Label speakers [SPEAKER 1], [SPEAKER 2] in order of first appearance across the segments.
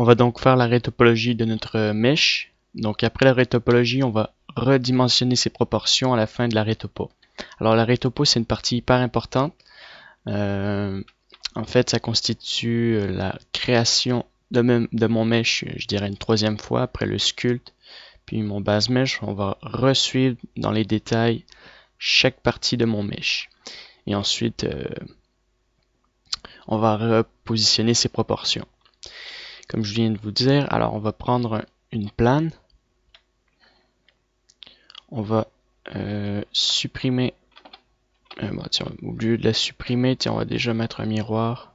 [SPEAKER 1] On va donc faire la rétopologie de notre mèche. Donc après la rétopologie, on va redimensionner ses proportions à la fin de la rétopo. Alors la rétopo, c'est une partie hyper importante. Euh, En fait, ça constitue la création de mon mesh, je dirais une troisième fois après le sculpt, puis mon base mesh. On va resuivre dans les détails chaque partie de mon mesh. Et ensuite, on va repositionner ses proportions. Comme je viens de vous dire, alors on va prendre une plane. On va supprimer. Tiens, au lieu de la supprimer, tiens, on va déjà mettre un miroir.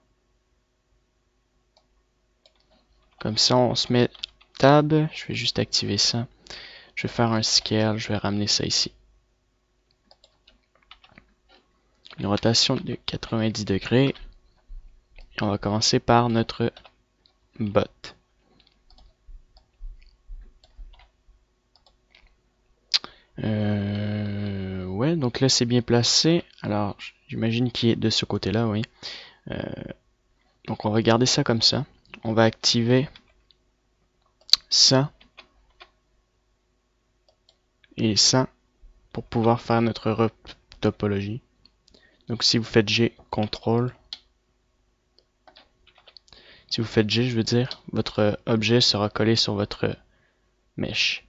[SPEAKER 1] Comme ça, on se met tab. Je vais juste activer ça. Je vais faire un scale. Je vais ramener ça ici. Une rotation de 90 degrés. Et on va commencer par notre bot. Ouais, donc là c'est bien placé. Alors, j'imagine qu'il est de ce côté-là, oui. Donc on va garder ça comme ça. On va activer ça et ça pour pouvoir faire notre topologie. Donc si vous faites G, CTRL, si vous faites G, je veux dire, votre objet sera collé sur votre mesh.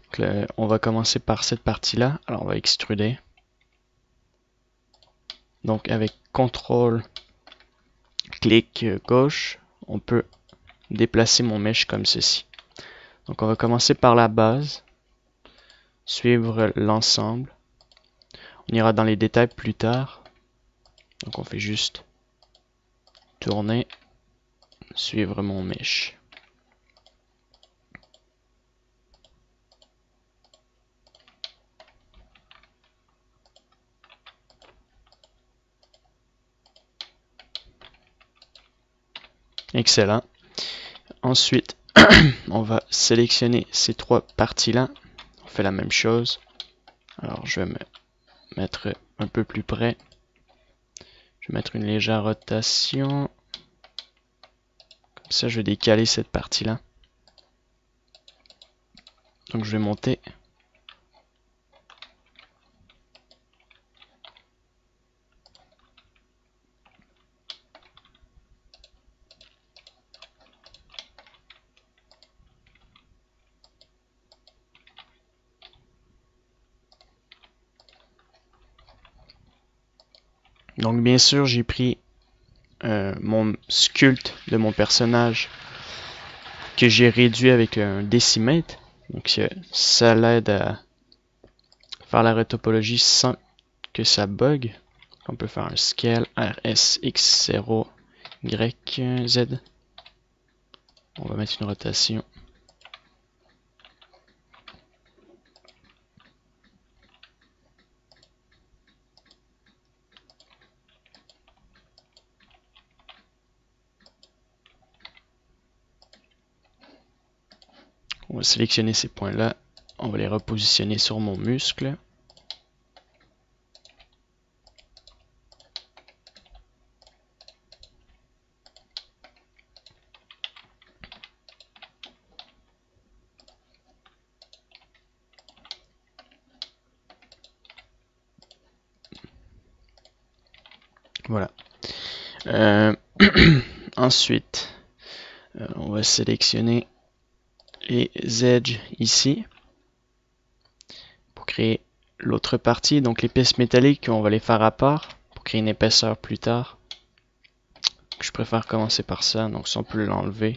[SPEAKER 1] Donc là, on va commencer par cette partie-là. Alors on va extruder. Donc avec CTRL, clic gauche, on peut déplacer mon mesh comme ceci. Donc on va commencer par la base, suivre l'ensemble. On ira dans les détails plus tard. Donc on fait juste tourner, suivre mon mesh. Excellent. Ensuite, on va sélectionner ces trois parties-là. On fait la même chose. Alors je vais me mettre un peu plus près. Je vais mettre une légère rotation. Comme ça, je vais décaler cette partie-là. Donc je vais monter. Donc bien sûr, j'ai pris mon sculpt de mon personnage que j'ai réduit avec un décimètre. Donc ça l'aide à faire la retopologie sans que ça bug. On peut faire un scale RSX0 YZ. On va mettre une rotation. On va sélectionner ces points-là. On va les repositionner sur mon muscle. Voilà. Ensuite, on va sélectionner les edges ici pour créer l'autre partie. Donc les pièces métalliques, on va les faire à part pour créer une épaisseur plus tard. Je préfère commencer par ça, donc si on peut l'enlever.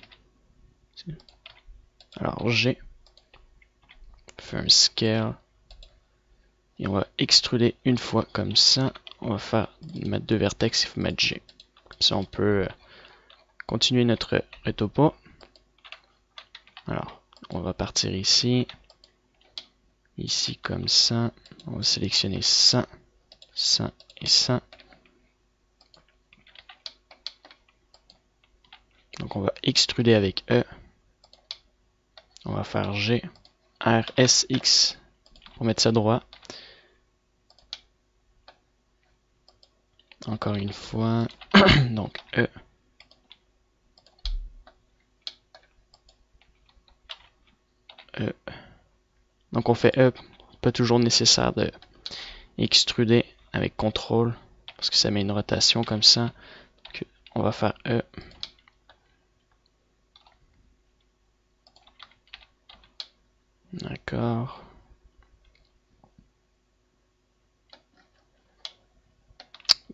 [SPEAKER 1] Alors G, on fait un scale et on va extruder une fois comme ça. On va mettre deux vertex, il faut mettre G. Comme ça on peut continuer notre retopo. Alors on va partir ici, ici comme ça. On va sélectionner ça, ça et ça. Donc on va extruder avec E. On va faire G, R, S, X pour mettre ça droit. Encore une fois. Donc E. E. Donc on fait E, pas toujours nécessaire de extruder avec CTRL, parce que ça met une rotation comme ça. Donc, on va faire E. D'accord.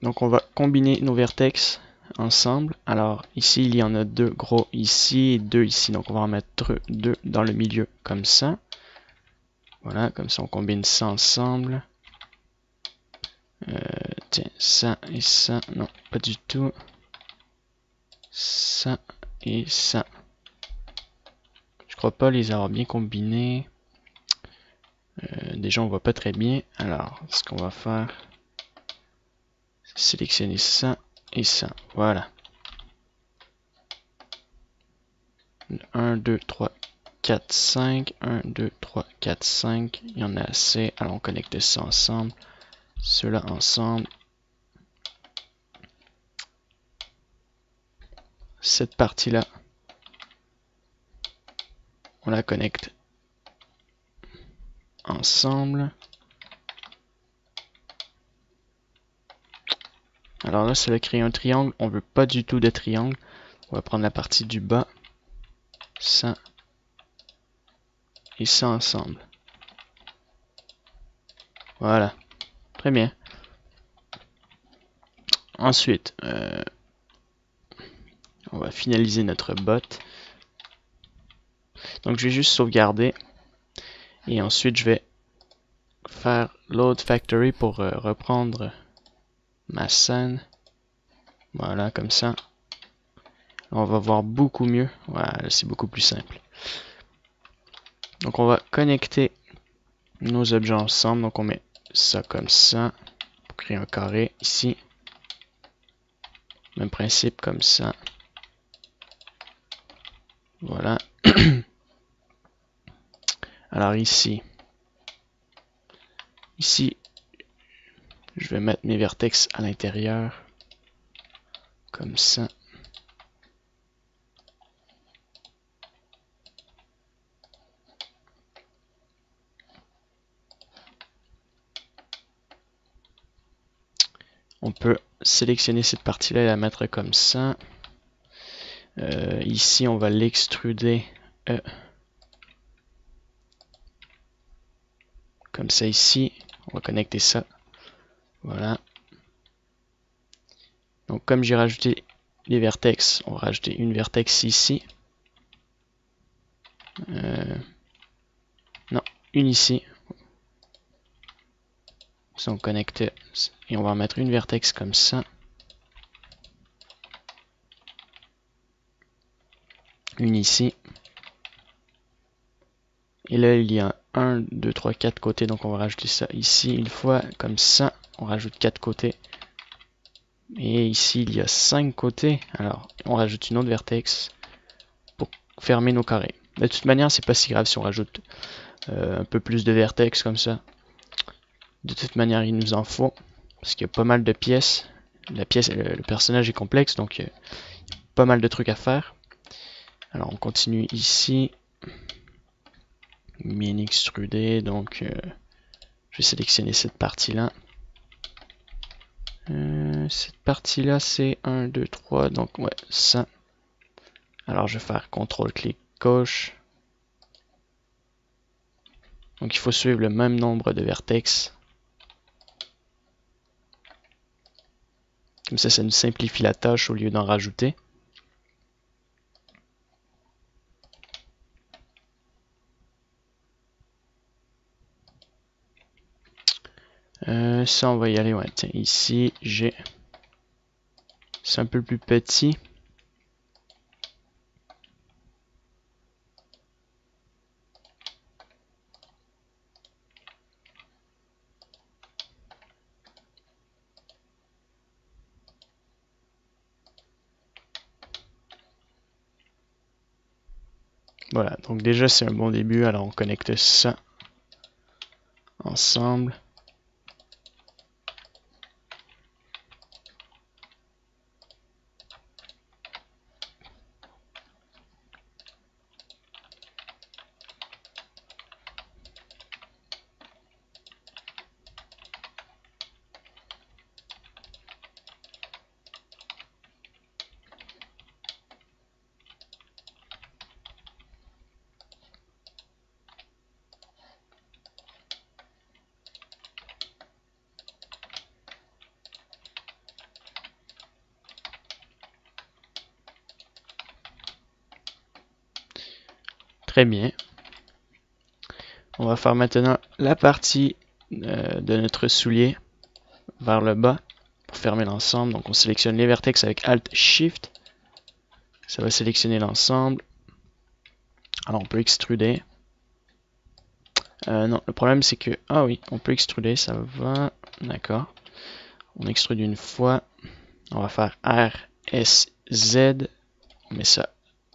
[SPEAKER 1] Donc on va combiner nos vertex ensemble. Alors ici il y en a deux gros ici et deux ici. Donc on va en mettre deux dans le milieu comme ça. Voilà, comme ça on combine ça ensemble. Tiens, ça et ça. Non, pas du tout. Ça et ça. Je crois pas les avoir bien combinés. Déjà on voit pas très bien. Alors, ce qu'on va faire, c'est sélectionner ça et ça. Voilà. 1, 2, 3, 4, 5. 1, 2, 3, 4, 5. Il y en a assez. Alors on connecte ça ensemble. Ceux-là ensemble. Cette partie-là, on la connecte ensemble. Alors là, ça va créer un triangle. On veut pas du tout de triangle. On va prendre la partie du bas. Ça et ça ensemble. Voilà. Très bien. Ensuite, on va finaliser notre bot. Donc je vais juste sauvegarder. Et ensuite, je vais faire load factory pour reprendre ma scène. Voilà, comme ça. On va voir beaucoup mieux. Voilà, c'est beaucoup plus simple. Donc on va connecter nos objets ensemble. Donc on met ça comme ça pour créer un carré ici. Même principe comme ça. Voilà. Alors ici, je vais mettre mes vertex à l'intérieur. Comme ça. On peut sélectionner cette partie-là et la mettre comme ça. Ici, on va l'extruder comme ça ici. On va connecter ça. Voilà. Donc comme j'ai rajouté les vertex, on va rajouter une vertex ici. Non, une ici. Ça on connecte et on va en mettre une vertex comme ça. Une ici. Et là il y a 1, 2, 3, 4 côtés, donc on va rajouter ça ici une fois, comme ça. On rajoute 4 côtés. Et ici il y a 5 côtés. Alors on rajoute une autre vertex pour fermer nos carrés. De toute manière c'est pas si grave si on rajoute un peu plus de vertex comme ça. De toute manière il nous en faut. Parce qu'il y a pas mal de pièces. Le personnage est complexe, donc pas mal de trucs à faire. Alors on continue ici. Bien extrudé, donc je vais sélectionner cette partie-là. Cette partie-là c'est 1, 2, 3, donc ouais, ça. Alors je vais faire CTRL-clic gauche. Donc il faut suivre le même nombre de vertex. Comme ça nous simplifie la tâche au lieu d'en rajouter. Ça on va y aller, ouais, tiens, ici j'ai... C'est un peu plus petit. Voilà, donc déjà c'est un bon début, alors on connecte ça ensemble. Très bien. On va faire maintenant la partie de notre soulier vers le bas pour fermer l'ensemble. Donc on sélectionne les vertex avec Alt-Shift. Ça va sélectionner l'ensemble. Alors on peut extruder. Non, le problème c'est que... Ah oui, on peut extruder, ça va. D'accord. On extrude une fois. On va faire R, S, Z. On met ça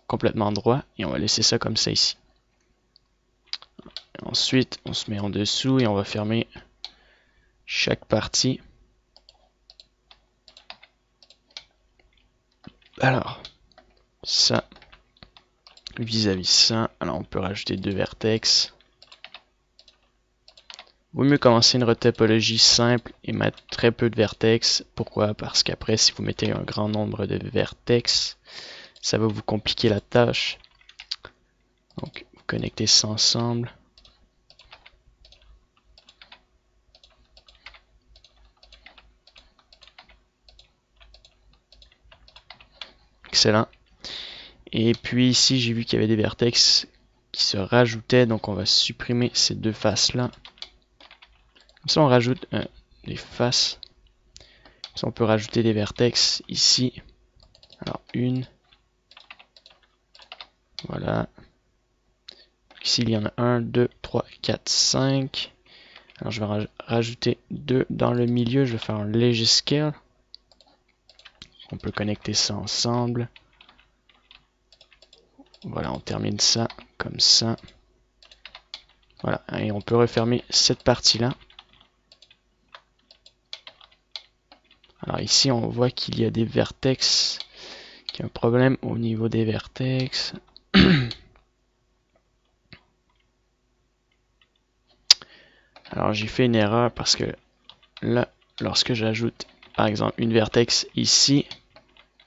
[SPEAKER 1] complètement droit et on va laisser ça comme ça ici. Ensuite, on se met en dessous et on va fermer chaque partie. Alors, ça, vis-à-vis ça, alors on peut rajouter 2 vertex. Vaut mieux commencer une retopologie simple et mettre très peu de vertex. Pourquoi? Parce qu'après, si vous mettez un grand nombre de vertex, ça va vous compliquer la tâche. Donc, vous connectez ça ensemble. Excellent. Et puis ici, j'ai vu qu'il y avait des vertex qui se rajoutaient, donc on va supprimer ces deux faces-là. Comme ça, on rajoute les faces. Comme ça, on peut rajouter des vertex ici. Alors, une. Voilà. Ici, il y en a 1, 2, 3, 4, 5. Alors, je vais rajouter 2 dans le milieu. Je vais faire un léger scale. On peut connecter ça ensemble. Voilà, on termine ça comme ça. Voilà, et on peut refermer cette partie-là. Alors ici, on voit qu'il y a des vertex, qu'il y a un problème au niveau des vertex. Alors j'ai fait une erreur parce que là, lorsque j'ajoute par exemple une vertex ici,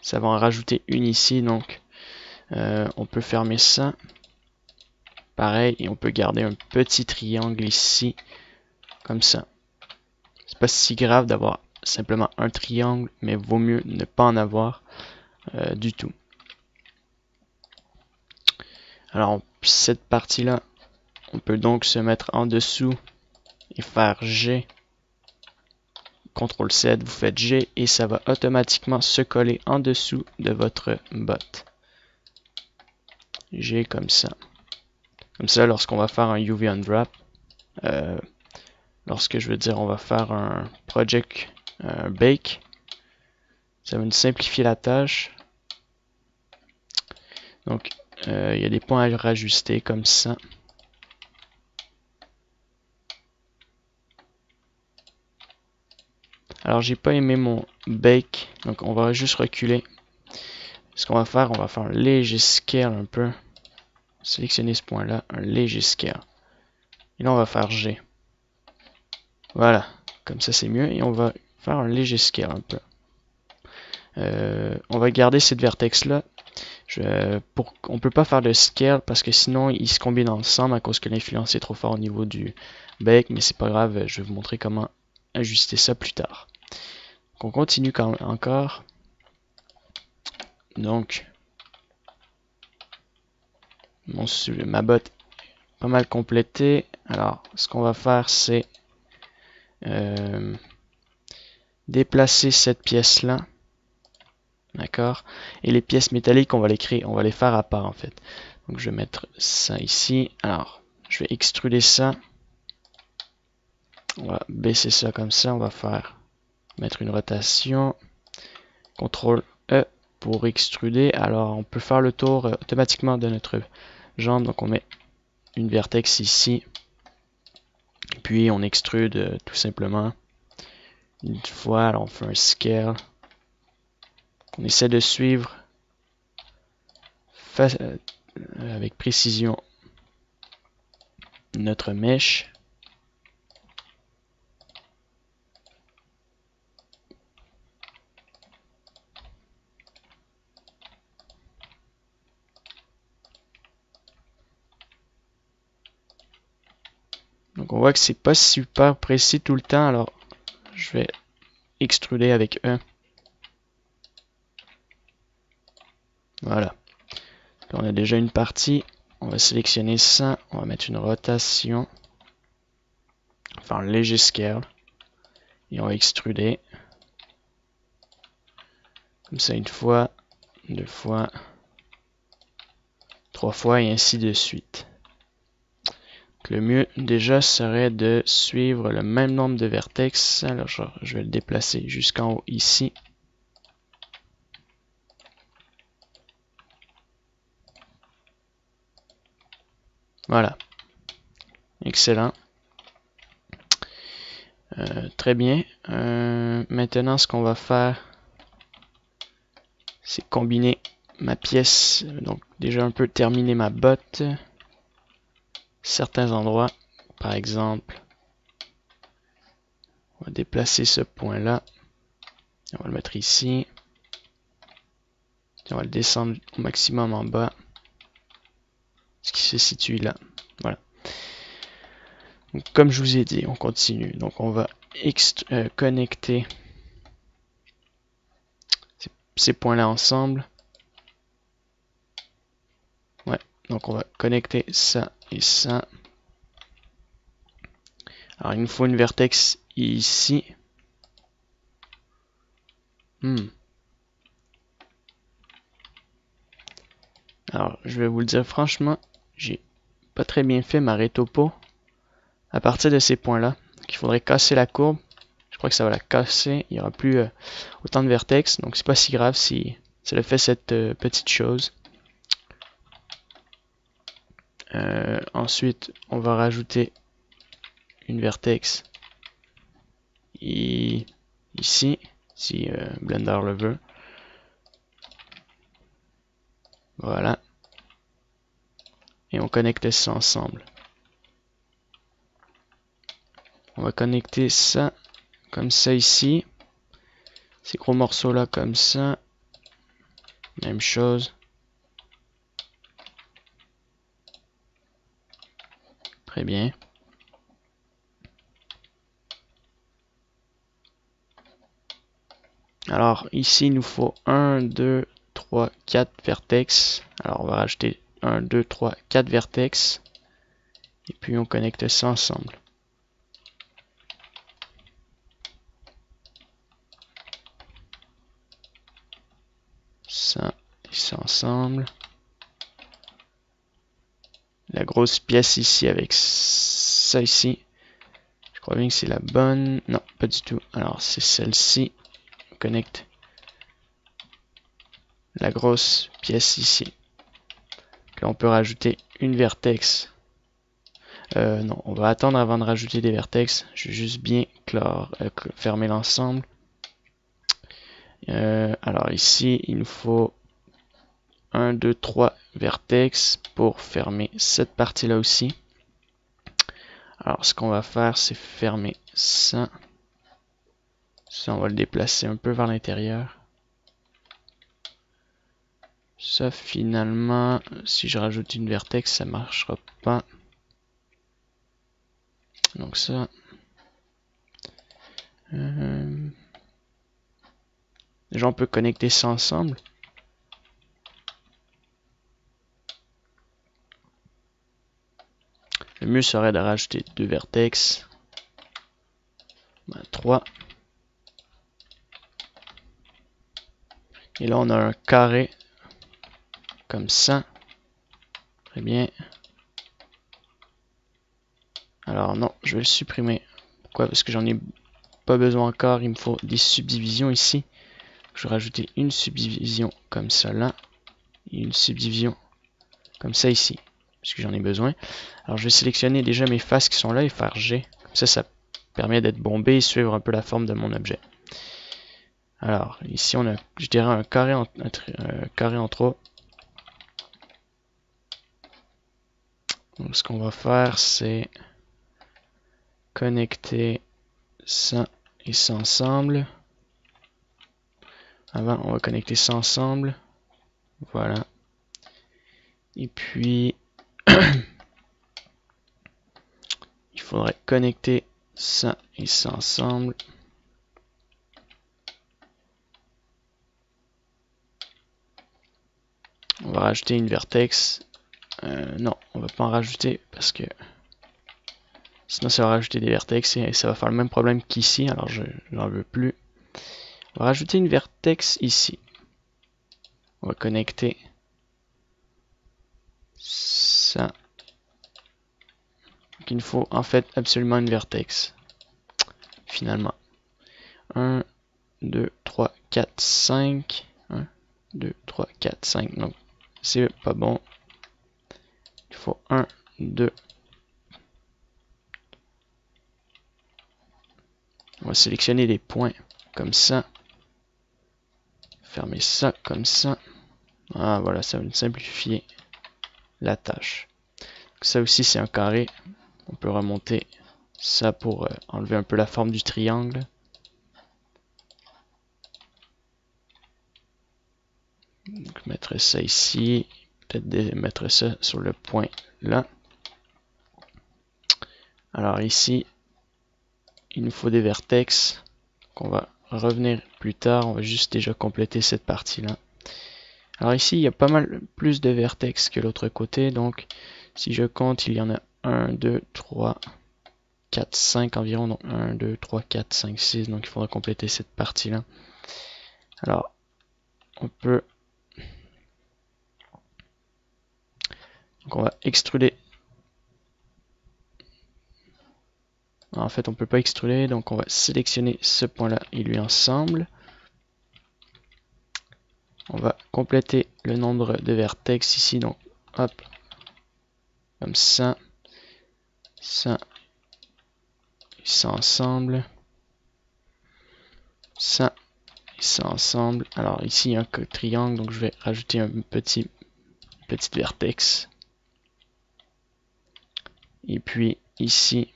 [SPEAKER 1] ça va en rajouter une ici, donc on peut fermer ça. Pareil, et on peut garder un petit triangle ici, comme ça. C'est pas si grave d'avoir simplement un triangle, mais vaut mieux ne pas en avoir du tout. Alors cette partie-là, on peut donc se mettre en dessous et faire G. CTRL Z, vous faites G et ça va automatiquement se coller en dessous de votre bot. G comme ça. Comme ça, lorsqu'on va faire un UV Unwrap, lorsque je veux dire on va faire un project bake, ça va nous simplifier la tâche. Donc, il y a des points à rajuster comme ça. Alors, j'ai pas aimé mon bake, donc on va juste reculer. Ce qu'on va faire, on va faire un léger scale un peu. Sélectionner ce point-là, un léger scale. Et là, on va faire G. Voilà, comme ça c'est mieux. Et on va faire un léger scale un peu. On va garder cette vertex-là. On ne peut pas faire de scale parce que sinon ils se combinent ensemble à cause que l'influence est trop fort au niveau du bec, mais c'est pas grave, je vais vous montrer comment ajuster ça plus tard. Donc on continue encore. Donc ma botte est pas mal complétée. Alors ce qu'on va faire c'est déplacer cette pièce là. D'accord. Et les pièces métalliques, on va les faire à part en fait. Donc je vais mettre ça ici. Alors, je vais extruder ça. On va baisser ça comme ça. On va mettre une rotation. CTRL E pour extruder. Alors, on peut faire le tour automatiquement de notre jambe. Donc on met une vertex ici. Puis on extrude tout simplement. Une fois, alors on fait un scale. On essaie de suivre avec précision notre mèche. Donc on voit que c'est pas super précis tout le temps, alors je vais extruder avec E. Voilà. Là, on a déjà une partie. on va sélectionner ça, on va mettre une rotation, faire un léger scale, et on va extruder. Comme ça, une fois, deux fois, trois fois, et ainsi de suite. Donc, le mieux, déjà, serait de suivre le même nombre de vertex. Alors, je vais le déplacer jusqu'en haut, ici. Voilà. Excellent. Très bien. Maintenant, ce qu'on va faire, c'est combiner ma pièce. Donc, déjà un peu terminer ma botte. Certains endroits, par exemple, on va déplacer ce point-là. On va le mettre ici. On va le descendre au maximum en bas. Ce qui se situe là. Voilà. Donc, comme je vous ai dit, on continue. Donc, on va connecter ces points-là ensemble. Ouais. Donc, on va connecter ça et ça. Alors, il nous faut une vertex ici. Alors, je vais vous le dire franchement, j'ai pas très bien fait ma rétopo à partir de ces points-là. Il faudrait casser la courbe. Je crois que ça va la casser. Il n'y aura plus autant de vertex. Donc, c'est pas si grave si ça le fait cette petite chose. Ensuite, on va rajouter une vertex ici, si Blender le veut. Voilà. Et on connecte ça ensemble. On va connecter ça comme ça ici. Ces gros morceaux là comme ça. Même chose. Très bien. Alors ici il nous faut 1, 2, 3, 4 vertex. Alors on va rajouter 1, 2, 3, 4 vertex. Et puis on connecte ça ensemble. Ça et ça ensemble. La grosse pièce ici avec ça ici. Je crois bien que c'est la bonne. Non, pas du tout. Alors c'est celle-ci. On connecte la grosse pièce ici. Là on peut rajouter une vertex. Non, on va attendre avant de rajouter des vertex. Je vais juste bien fermer l'ensemble. Alors ici, il nous faut 1, 2, 3 vertex pour fermer cette partie-là aussi. Alors ce qu'on va faire, c'est fermer ça. Ça, on va le déplacer un peu vers l'intérieur. Ça, finalement, si je rajoute une vertex, ça ne marchera pas. Donc ça. Déjà, on peut connecter ça ensemble. Le mieux serait de rajouter 2 vertex. 3. Et là, on a un carré comme ça. Très bien. Alors non, je vais le supprimer. Pourquoi? Parce que j'en ai pas besoin encore. Il me faut des subdivisions ici. Je vais rajouter une subdivision comme ça là. Et une subdivision comme ça ici. Parce que j'en ai besoin. Alors je vais sélectionner déjà mes faces qui sont là et faire G. Comme ça permet d'être bombé et suivre un peu la forme de mon objet. Alors ici on a, je dirais, un carré en 3. Donc ce qu'on va faire, c'est connecter ça et ça ensemble. Avant, on va connecter ça ensemble. Voilà. Et puis, il faudrait connecter ça et ça ensemble. On va rajouter une vertex Non, on va pas en rajouter parce que sinon ça va rajouter des vertex et ça va faire le même problème qu'ici, alors je n'en veux plus. On va rajouter une vertex ici. On va connecter ça. Donc il nous faut en fait absolument une vertex. Finalement. 1, 2, 3, 4, 5. 1, 2, 3, 4, 5. Donc c'est pas bon. Il faut 1, 2. On va sélectionner des points comme ça. Fermer ça comme ça. Ah voilà, ça va nous simplifier la tâche. Donc, ça aussi c'est un carré. On peut remonter ça pour enlever un peu la forme du triangle. Donc mettre ça ici. Peut-être mettre ça sur le point là. Alors ici, il nous faut des vertex. On va revenir plus tard. On va juste déjà compléter cette partie-là. Alors ici, il y a pas mal plus de vertex que l'autre côté. Donc, si je compte, il y en a 1, 2, 3, 4, 5 environ. Donc 1, 2, 3, 4, 5, 6. Donc il faudra compléter cette partie-là. Alors, on peut... Donc on va extruder. En fait, on peut pas extruder. Donc on va sélectionner ce point-là et lui ensemble. On va compléter le nombre de vertex ici. Donc, hop. Comme ça. Ça. Et ça ensemble. Ça. Et ça ensemble. Alors ici, il y a un triangle. Donc je vais rajouter un petite vertex. Et puis ici,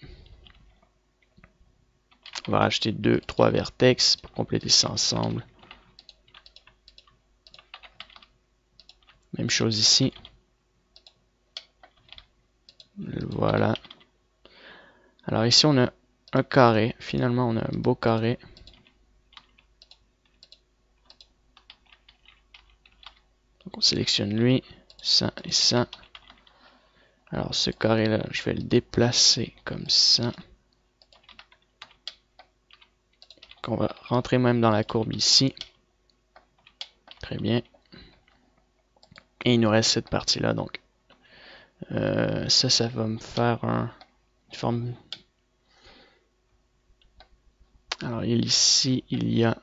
[SPEAKER 1] on va rajouter 2, 3 vertex pour compléter ça ensemble. Même chose ici. Voilà. Alors ici, on a un carré. Finalement, on a un beau carré. Donc on sélectionne lui, ça et ça. Alors ce carré là, je vais le déplacer comme ça. Donc on va rentrer même dans la courbe ici. Très bien. Et il nous reste cette partie là. Donc ça va me faire une forme. Alors ici, il y a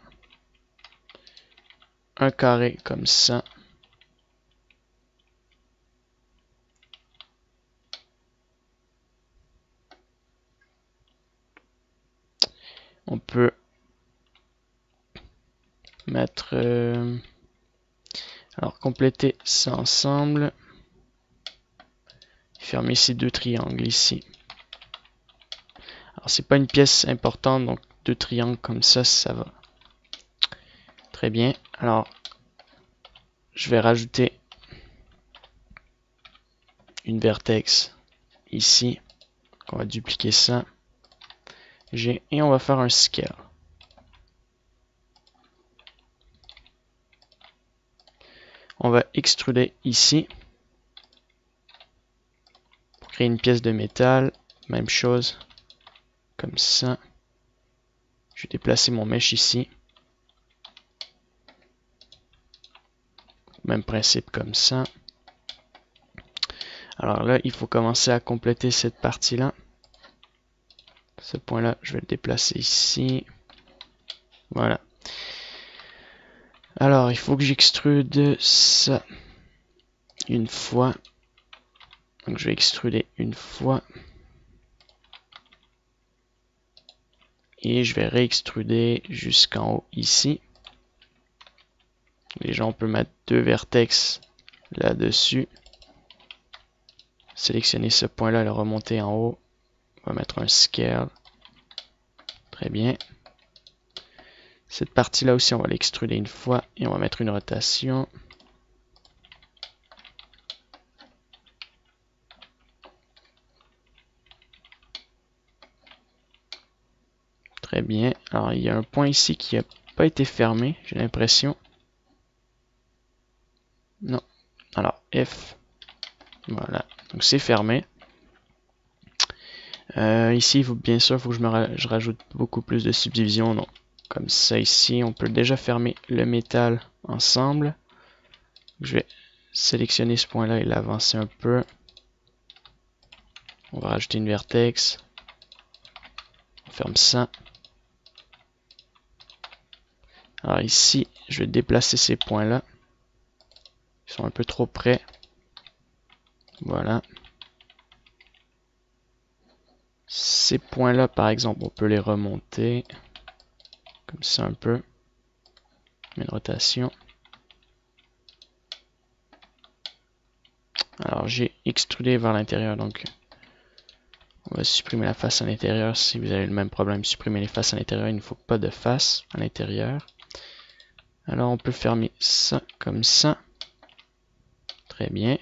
[SPEAKER 1] un carré comme ça. On peut mettre... alors compléter ça ensemble. Fermer ces deux triangles ici. Alors c'est pas une pièce importante, donc deux triangles comme ça va. Très bien. Alors je vais rajouter une vertex ici. On va dupliquer ça. Et on va faire un scale. On va extruder ici. Pour créer une pièce de métal. Même chose. Comme ça. Je vais déplacer mon mesh ici. Même principe comme ça. Alors là, il faut commencer à compléter cette partie-là. Ce point-là, je vais le déplacer ici. Voilà. Alors, il faut que j'extrude ça une fois. Donc, je vais extruder une fois. Et je vais réextruder jusqu'en haut ici. Déjà, on peut mettre deux vertex là-dessus. Sélectionner ce point-là, le remonter en haut. On va mettre un scale. Très bien. Cette partie-là aussi, on va l'extruder une fois et on va mettre une rotation. Très bien. Alors, il y a un point ici qui n'a pas été fermé, j'ai l'impression. Non. Alors, F. Voilà, donc c'est fermé. Ici, bien sûr, il faut que je rajoute beaucoup plus de subdivisions. Donc, comme ça ici, on peut déjà fermer le métal ensemble. Je vais sélectionner ce point-là et l'avancer un peu. On va rajouter une vertex. On ferme ça. Alors ici, je vais déplacer ces points-là. Ils sont un peu trop près. Voilà. Ces points-là, par exemple, on peut les remonter. Comme ça un peu. Une rotation. Alors j'ai extrudé vers l'intérieur, donc on va supprimer la face à l'intérieur. Si vous avez le même problème, supprimer les faces à l'intérieur, il ne faut pas de face à l'intérieur. Alors on peut fermer ça comme ça. Très bien.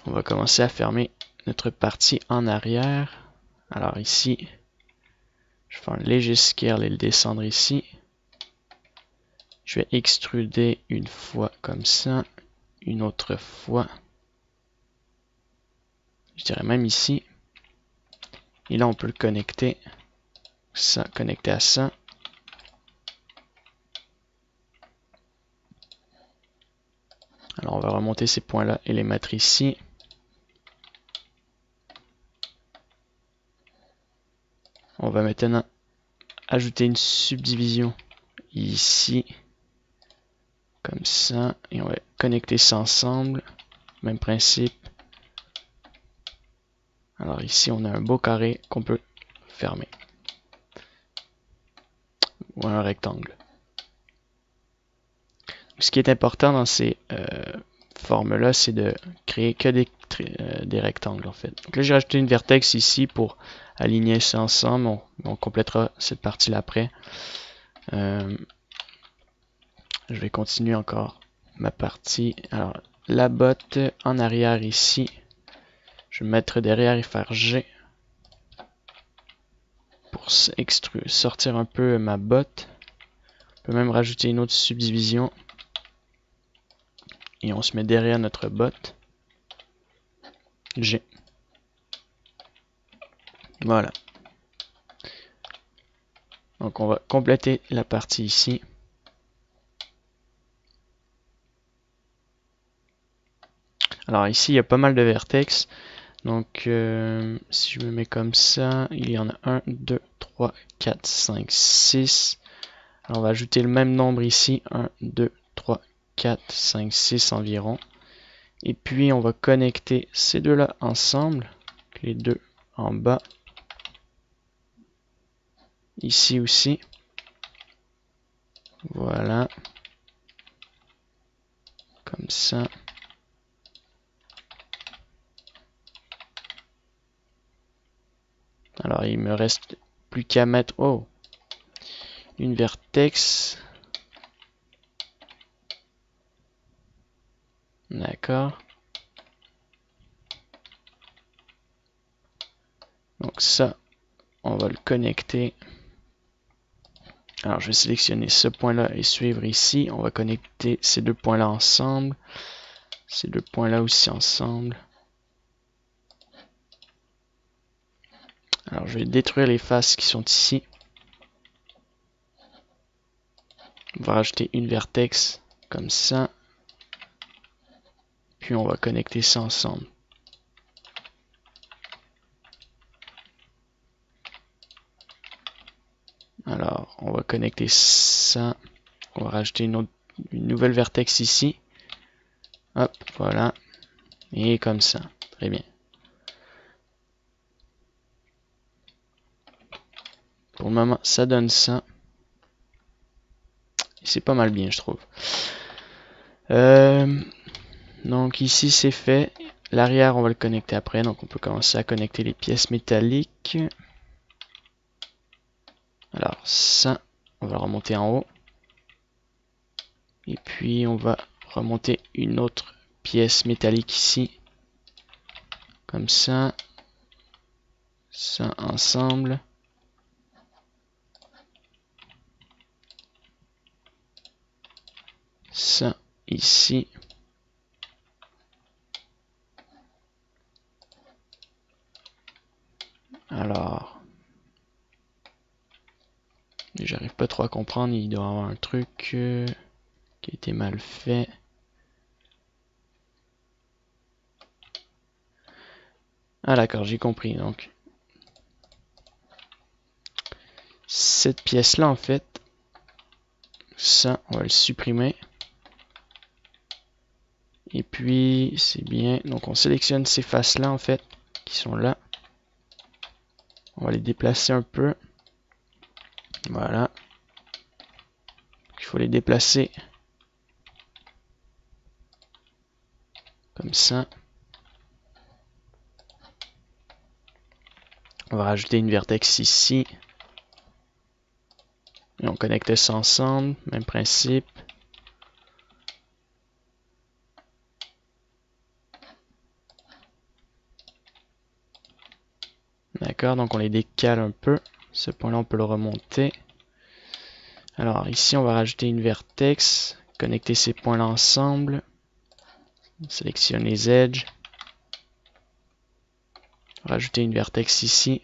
[SPEAKER 1] On va commencer à fermer notre partie en arrière. Alors ici, je fais un léger scale et le descendre ici. Je vais extruder une fois comme ça, une autre fois. Je dirais même ici. Et là, on peut le connecter. Ça, connecter à ça. Alors, on va remonter ces points-là et les mettre ici. On va maintenant ajouter une subdivision ici. Comme ça. Et on va connecter ça ensemble. Même principe. Alors ici, on a un beau carré qu'on peut fermer. Ou un rectangle. Ce qui est important dans ces formes-là, c'est de créer que des rectangles en fait. Donc là, j'ai rajouté une vertex ici pour aligner ça ensemble. On complétera cette partie-là après. Je vais continuer encore ma partie. Alors, la botte en arrière ici. Je vais mettre derrière et faire G pour sortir un peu ma botte. On peut même rajouter une autre subdivision. Et on se met derrière notre botte. G. Voilà. Donc on va compléter la partie ici. Alors ici, il y a pas mal de vertex. Donc si je me mets comme ça, il y en a 1, 2, 3, 4, 5, 6. Alors on va ajouter le même nombre ici. 1, 2, 3, 4, 5, 6 environ. Et puis on va connecter ces deux-là ensemble. Les deux en bas. Ici aussi. Voilà. Comme ça. Alors il me reste plus qu'à mettre une vertex. D'accord. Donc ça, on va le connecter. Alors je vais sélectionner ce point-là et suivre ici. On va connecter ces deux points-là ensemble. Ces deux points-là aussi ensemble. Alors je vais détruire les faces qui sont ici. On va rajouter une vertex comme ça. Puis on va connecter ça ensemble. Alors on va connecter ça. On va rajouter une nouvelle vertex ici. Hop, voilà. Et comme ça. Très bien. Pour le moment, ça donne ça. C'est pas mal bien, je trouve. Donc ici, c'est fait. L'arrière, on va le connecter après. Donc on peut commencer à connecter les pièces métalliques. Alors ça, on va le remonter en haut. Et puis on va remonter une autre pièce métallique ici. Comme ça. Ça ensemble. Ça ici. Alors, j'arrive pas trop à comprendre, il doit y avoir un truc qui a été mal fait. Ah d'accord, j'ai compris. Donc, cette pièce-là, en fait, ça, on va le supprimer. Et puis, c'est bien. Donc, on sélectionne ces faces-là, en fait, qui sont là. On va les déplacer un peu. Voilà. Il faut les déplacer comme ça. On va rajouter une vertex ici. Et on connecte ça ensemble. Même principe. D'accord, donc on les décale un peu. Ce point-là, on peut le remonter. Alors ici, on va rajouter une vertex. Connecter ces points-là ensemble. On sélectionne les edges. Rajouter une vertex ici.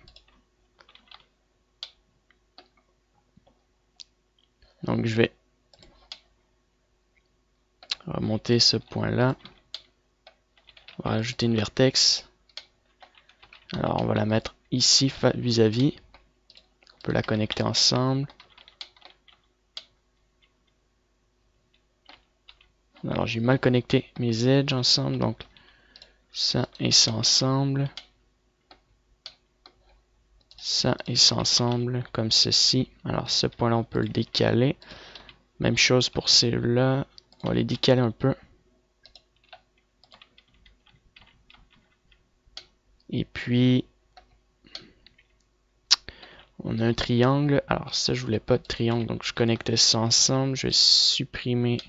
[SPEAKER 1] Donc je vais remonter ce point-là. On va rajouter une vertex. Alors on va la mettre ici vis-à-vis. On peut la connecter ensemble. Alors j'ai mal connecté mes edges ensemble, donc ça et ça ensemble. Ça et ça ensemble, comme ceci. Alors ce point-là, on peut le décaler. Même chose pour celui-là. On va les décaler un peu. Et puis, on a un triangle. Alors ça, je voulais pas de triangle, donc je connecte ça ensemble. Je vais supprimer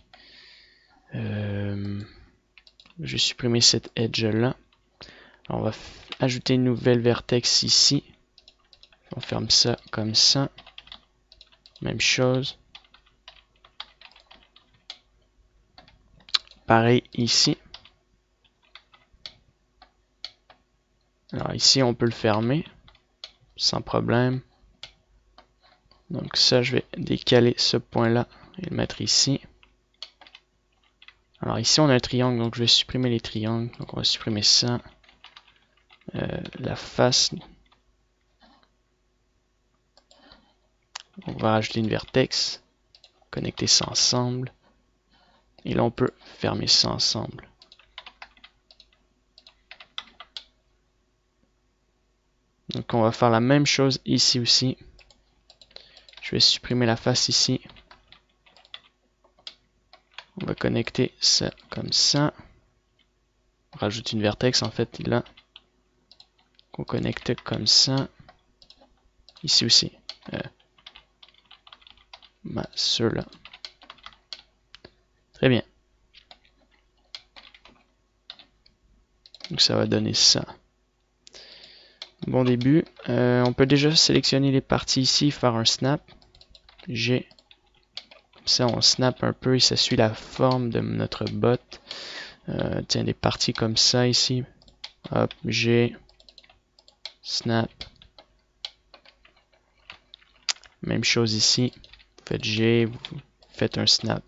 [SPEAKER 1] cette edge-là. On va ajouter une nouvelle vertex ici. On ferme ça comme ça. Même chose. Pareil ici. Alors ici, on peut le fermer sans problème. Donc ça, je vais décaler ce point-là et le mettre ici. Alors ici, on a un triangle, donc je vais supprimer les triangles. Donc on va supprimer ça. La face. On va rajouter une vertex. Connecter ça ensemble. Et là, on peut fermer ça ensemble. Donc on va faire la même chose ici aussi. Je vais supprimer la face ici. On va connecter ça comme ça. On rajoute une vertex en fait là. On connecte comme ça. Ici aussi. Ceux-là. Très bien. Donc ça va donner ça. Bon début. On peut déjà sélectionner les parties ici, faire un snap. G. Comme ça, on snap un peu et ça suit la forme de notre bot. Tiens, des parties comme ça ici. Hop, G. Snap. Même chose ici. Vous faites G, vous faites un snap.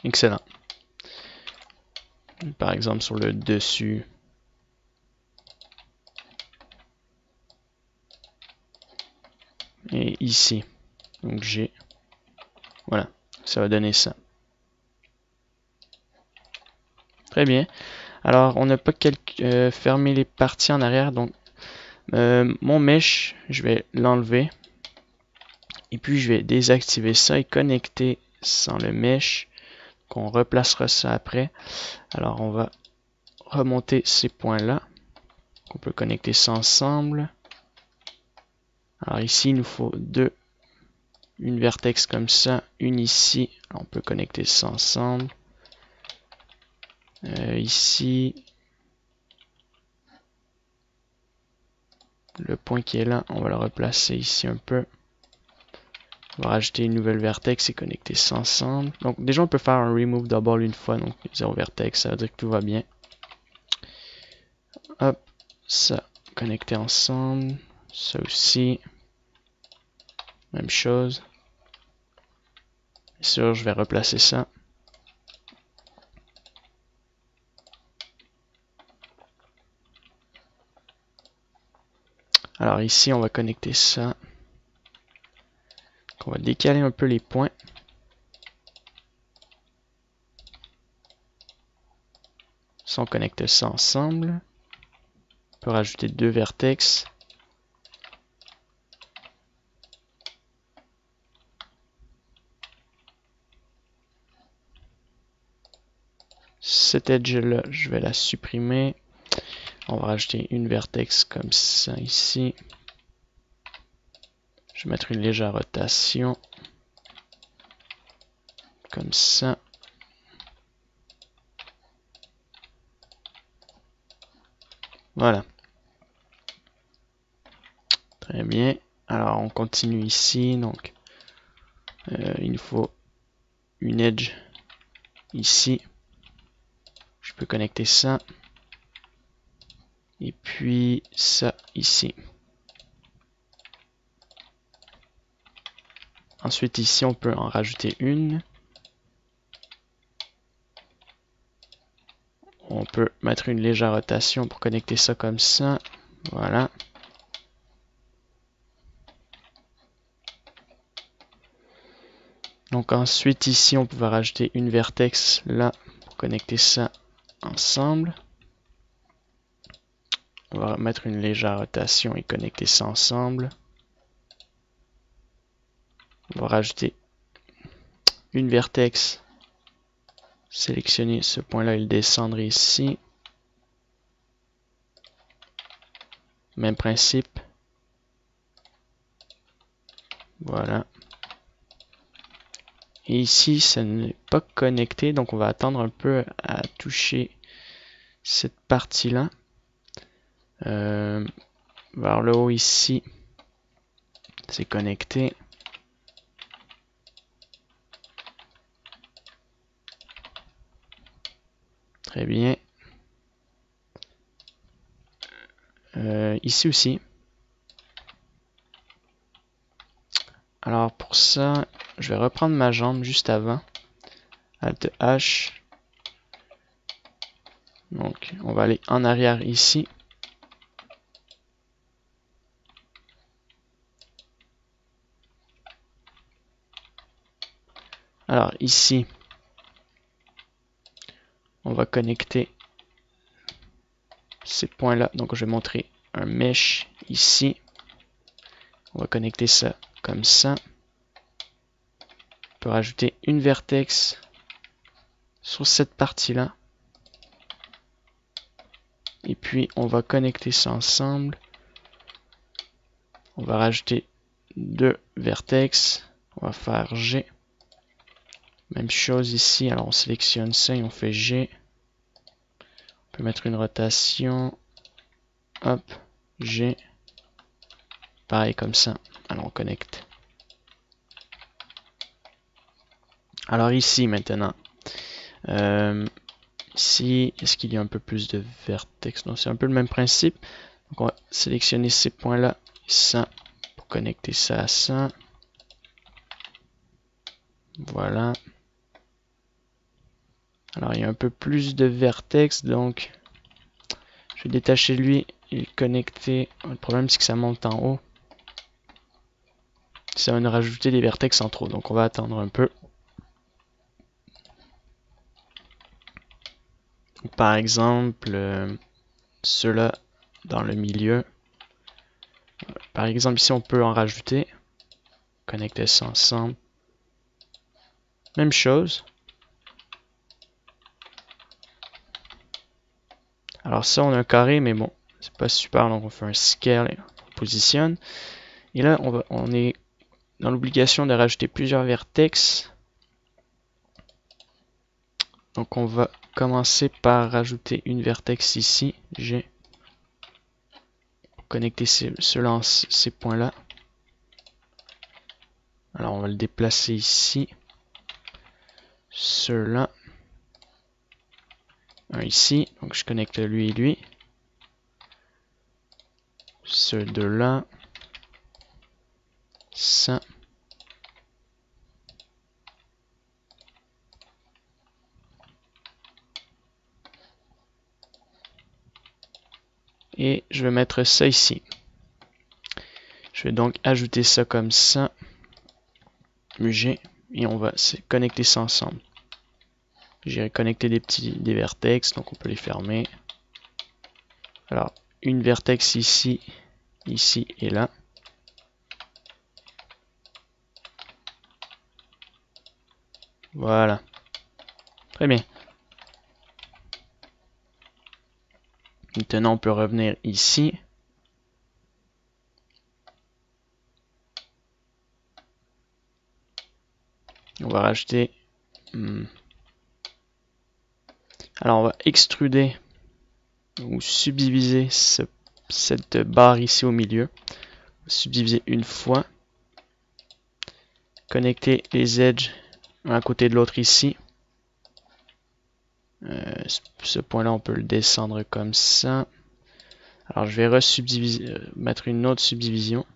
[SPEAKER 1] Excellent. Par exemple sur le dessus. Et ici. Donc G. Voilà. Ça va donner ça. Très bien. Alors, on n'a pas fermé les parties en arrière. Donc, mon mesh, je vais l'enlever. Et puis, je vais désactiver ça et connecter sans le mesh. On replacera ça après. Alors, on va remonter ces points-là. On peut connecter ça ensemble. Alors ici, il nous faut une vertex comme ça, une ici. Alors, on peut connecter ça ensemble. Ici, le point qui est là, on va le replacer ici un peu. On va rajouter une nouvelle vertex et connecter ça ensemble. Donc déjà on peut faire un remove double une fois, donc 0 vertex, ça veut dire que tout va bien. Hop, ça, connecter ensemble. Ça aussi. Même chose. Bien sûr, je vais replacer ça. Alors ici, on va connecter ça. On va décaler un peu les points. Ça, on connecte ça ensemble. On peut rajouter 2 vertex. Cette edge-là, je vais la supprimer. On va rajouter une vertex comme ça ici. Je vais mettre une légère rotation. Comme ça. Voilà. Très bien. Alors, on continue ici. Donc, il nous faut une edge ici. Je peux connecter ça. Et puis ça ici. Ensuite ici on peut en rajouter une. On peut mettre une légère rotation pour connecter ça comme ça. Voilà. Donc ensuite ici on peut rajouter une vertex là pour connecter ça ensemble. On va mettre une légère rotation et connecter ça ensemble. On va rajouter une vertex. Sélectionner ce point-là et le descendre ici. Même principe. Voilà. Et ici, ça n'est pas connecté, donc on va attendre un peu à toucher cette partie-là. Vers le haut ici, c'est connecté. Très bien. Ici aussi. Alors pour ça, je vais reprendre ma jambe juste avant. Alt H. Donc on va aller en arrière ici. Alors ici, on va connecter ces points-là. Donc je vais montrer un mesh ici. On va connecter ça comme ça. On peut rajouter une vertex sur cette partie-là. Et puis on va connecter ça ensemble. On va rajouter 2 vertex. On va faire G. Même chose ici. Alors on sélectionne ça et on fait G. On peut mettre une rotation. Hop. G. Pareil comme ça. Alors on connecte. Alors ici maintenant. Ici, est-ce qu'il y a un peu plus de vertex? Non, c'est un peu le même principe. Donc on va sélectionner ces points-là et ça pour connecter ça à ça. Voilà. Alors il y a un peu plus de vertex, donc je vais détacher lui et le connecter. Le problème c'est que ça monte en haut. Ça va nous rajouter des vertex en trop, donc on va attendre un peu. Par exemple, ceux-là dans le milieu. Par exemple ici on peut en rajouter. Connecter ça ensemble. Même chose. Alors ça on a un carré mais bon c'est pas super, donc on fait un scale et on positionne. Et là on est dans l'obligation de rajouter plusieurs vertex. Donc on va commencer par rajouter une vertex ici, G, pour connecter ces points là. Alors on va le déplacer ici. Ceux-là. Un ici. Donc je connecte lui et lui. Ceux deux là. Ça. Et je vais mettre ça ici. Je vais donc ajouter ça comme ça. G. Et on va connecter ça ensemble. J'ai connecté des vertex, donc on peut les fermer. Alors, une vertex ici, ici et là. Voilà. Très bien. Maintenant, on peut revenir ici. On va rajouter... Alors, on va extruder ou subdiviser cette barre ici au milieu. Subdiviser une fois. Connecter les edges un à côté de l'autre ici. Ce point-là, on peut le descendre comme ça. Alors, je vais resubdiviser, mettre une autre subdivision.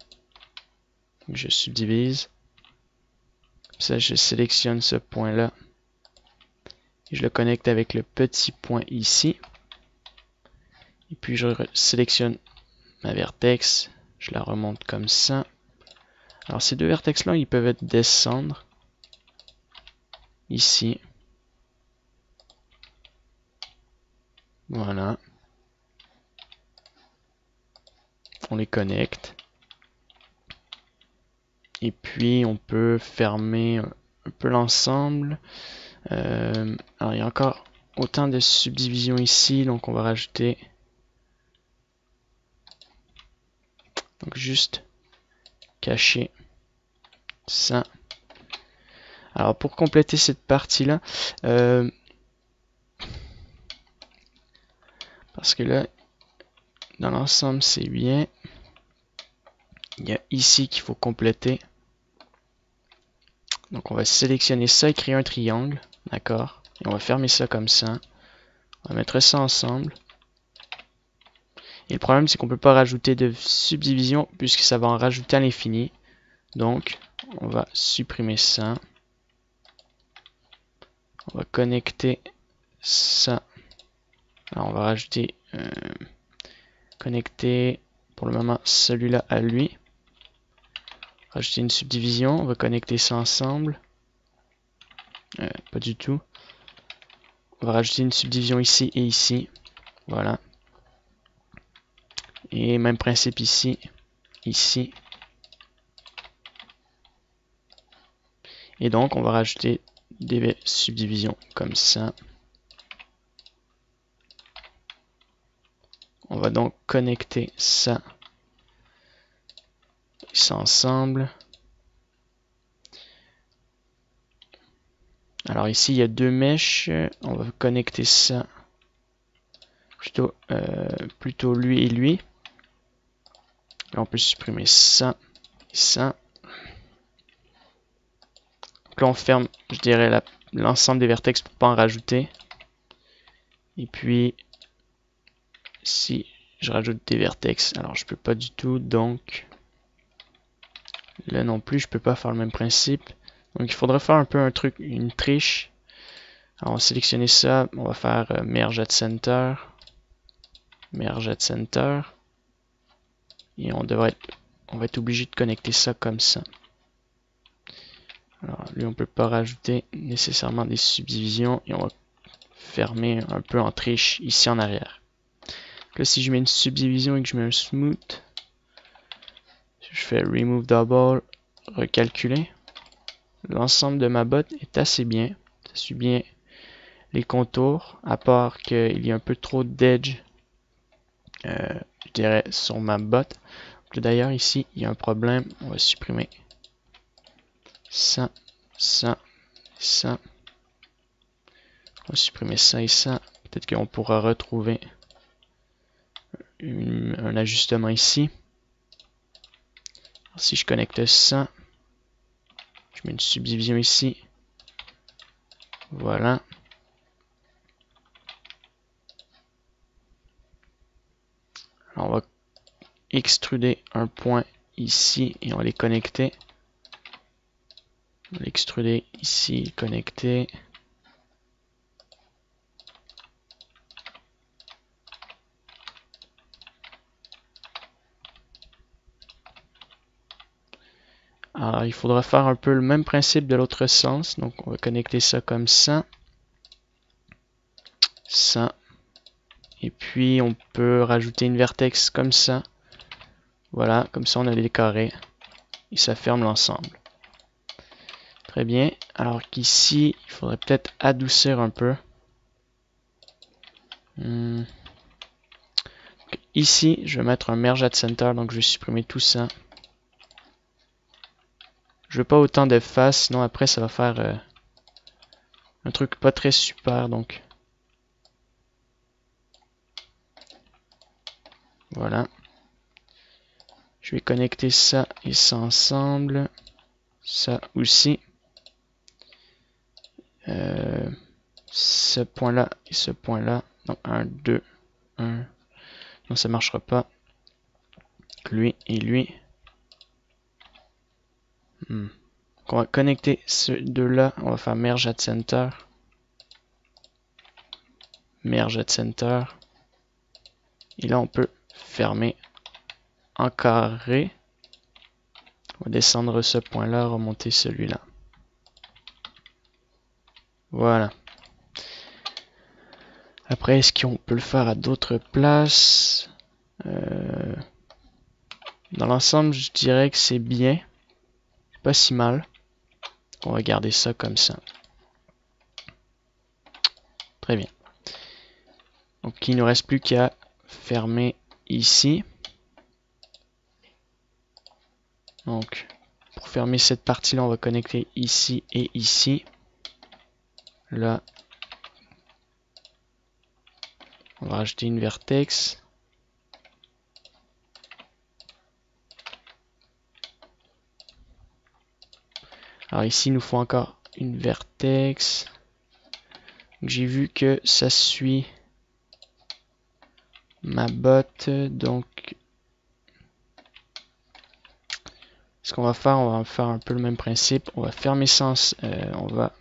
[SPEAKER 1] Je subdivise. Comme ça, je sélectionne ce point-là. Et je le connecte avec le petit point ici. Et puis, je sélectionne ma vertex. Je la remonte comme ça. Alors, ces deux vertex-là, ils peuvent descendre. Ici. Voilà. On les connecte. Et puis, on peut fermer un peu l'ensemble. Alors, il y a encore autant de subdivisions ici. Donc, on va rajouter... Donc, juste cacher ça. Alors, pour compléter cette partie-là... parce que là, dans l'ensemble, c'est bien. Il y a ici qu'il faut compléter. Donc on va sélectionner ça et créer un triangle. D'accord. Et on va fermer ça comme ça. On va mettre ça ensemble. Et le problème, c'est qu'on ne peut pas rajouter de subdivision puisque ça va en rajouter à l'infini. Donc, on va supprimer ça. On va connecter ça. Alors on va rajouter... connecter pour le moment celui-là à lui. Rajouter une subdivision, on va connecter ça ensemble. Pas du tout. On va rajouter une subdivision ici et ici. Voilà. Et même principe ici, ici. Et donc on va rajouter des subdivisions comme ça. On va donc connecter ça et ça ensemble. Alors ici, il y a deux mèches. On va connecter ça plutôt lui et lui. Là, on peut supprimer ça et ça. Donc là, on ferme, je dirais, l'ensemble des vertex pour ne pas en rajouter. Et puis, si je rajoute des vertex, alors je peux pas du tout, donc là non plus, je peux pas faire le même principe. Donc il faudrait faire un peu un truc, une triche. Alors on va sélectionner ça, on va faire Merge at Center. Merge at Center. Et on va être obligé de connecter ça comme ça. Alors lui on peut pas rajouter nécessairement des subdivisions et on va fermer un peu en triche ici en arrière. Donc là si je mets une subdivision et que je mets un smooth, je fais Remove Double, recalculer. L'ensemble de ma botte est assez bien. Ça suit bien les contours, à part qu'il y a un peu trop d'edge, je dirais, sur ma botte. D'ailleurs, ici, il y a un problème. On va supprimer ça, ça, ça. On va supprimer ça et ça. Peut-être qu'on pourra retrouver un ajustement ici. Alors, si je connecte ça, mets une subdivision ici. Voilà. Alors, on va extruder un point ici et on va les connecter. On va l'extruder ici, connecter. Alors, il faudra faire un peu le même principe de l'autre sens. Donc, on va connecter ça comme ça. Ça. Et puis, on peut rajouter une vertex comme ça. Voilà, comme ça, on a les carrés. Et ça ferme l'ensemble. Très bien. Alors qu'ici, il faudrait peut-être adoucir un peu. Ici, je vais mettre un merge at center. Donc, je vais supprimer tout ça. Je veux pas autant de faces, sinon après ça va faire un truc pas très super, donc voilà. Je vais connecter ça et ça ensemble, ça aussi. Ce point-là et ce point-là, donc 1, 2, 1, non ça marchera pas. Lui et lui. Donc on va connecter ces deux-là, on va faire merge at center. Merge at center. Et là on peut fermer en carré. On va descendre ce point-là, remonter celui-là. Voilà. Après, est-ce qu'on peut le faire à d'autres places? Dans l'ensemble, je dirais que c'est bien. C'est pas si mal. On va garder ça comme ça. Très bien. Donc, il ne nous reste plus qu'à fermer ici. Donc, pour fermer cette partie-là, on va connecter ici et ici. Là, on va rajouter une vertex. Alors ici, il nous faut encore une vertex. J'ai vu que ça suit ma botte, donc ce qu'on va faire un peu le même principe. On va fermer ça, on va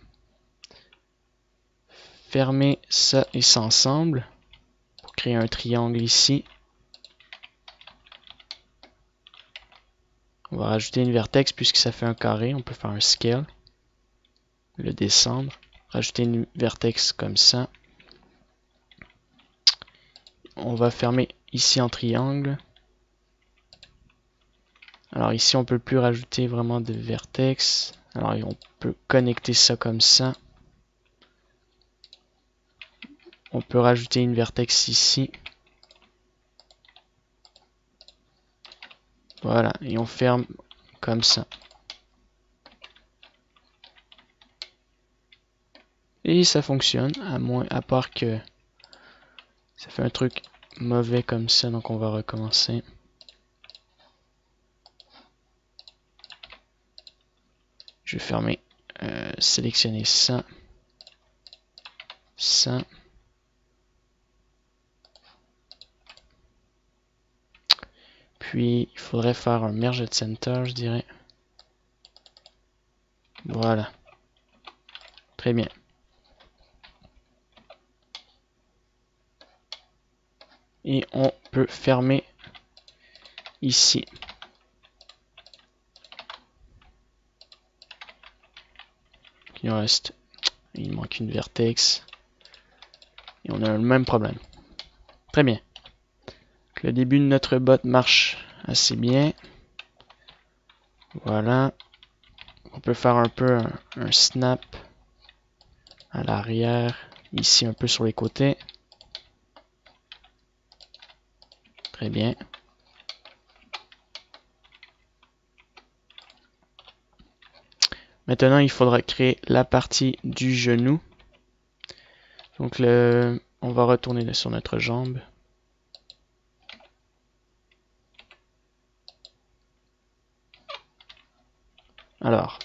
[SPEAKER 1] fermer ça et ça ensemble pour créer un triangle ici. On va rajouter une vertex puisque ça fait un carré. On peut faire un scale, le descendre, rajouter une vertex comme ça. On va fermer ici en triangle. Alors ici, on peut plus rajouter vraiment de vertex. Alors on peut connecter ça comme ça. On peut rajouter une vertex ici. Voilà, et on ferme comme ça. Et ça fonctionne, à part que ça fait un truc mauvais comme ça, donc on va recommencer. Je vais fermer, sélectionner ça, ça. Puis il faudrait faire un merge at center, je dirais. Voilà. Très bien. Et on peut fermer ici. Il nous reste, il manque une vertex. Et on a le même problème. Très bien. Le début de notre bot marche assez bien. Voilà. On peut faire un peu un snap à l'arrière, ici un peu sur les côtés. Très bien. Maintenant, il faudra créer la partie du genou. Donc, on va retourner sur notre jambe. Alors,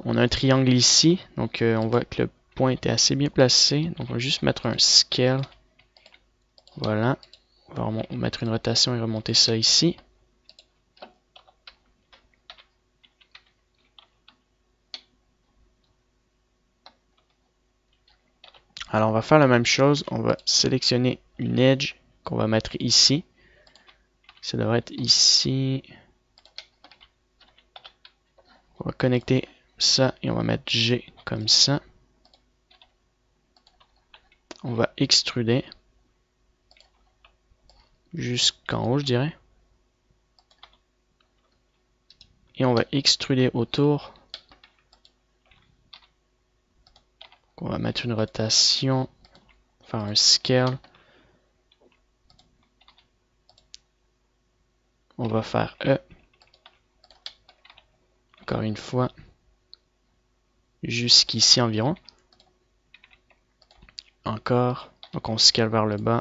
[SPEAKER 1] On a un triangle ici, donc on voit que le point était assez bien placé. Donc on va juste mettre un scale. Voilà. On va mettre une rotation et remonter ça ici. Alors on va faire la même chose. On va sélectionner une edge qu'on va mettre ici. Ça devrait être ici. On va connecter ça et on va mettre G comme ça. On va extruder jusqu'en haut, je dirais. Et on va extruder autour. On va mettre une rotation, faire un scale. On va faire E. Encore une fois. Jusqu'ici environ. Encore. Donc on scale vers le bas.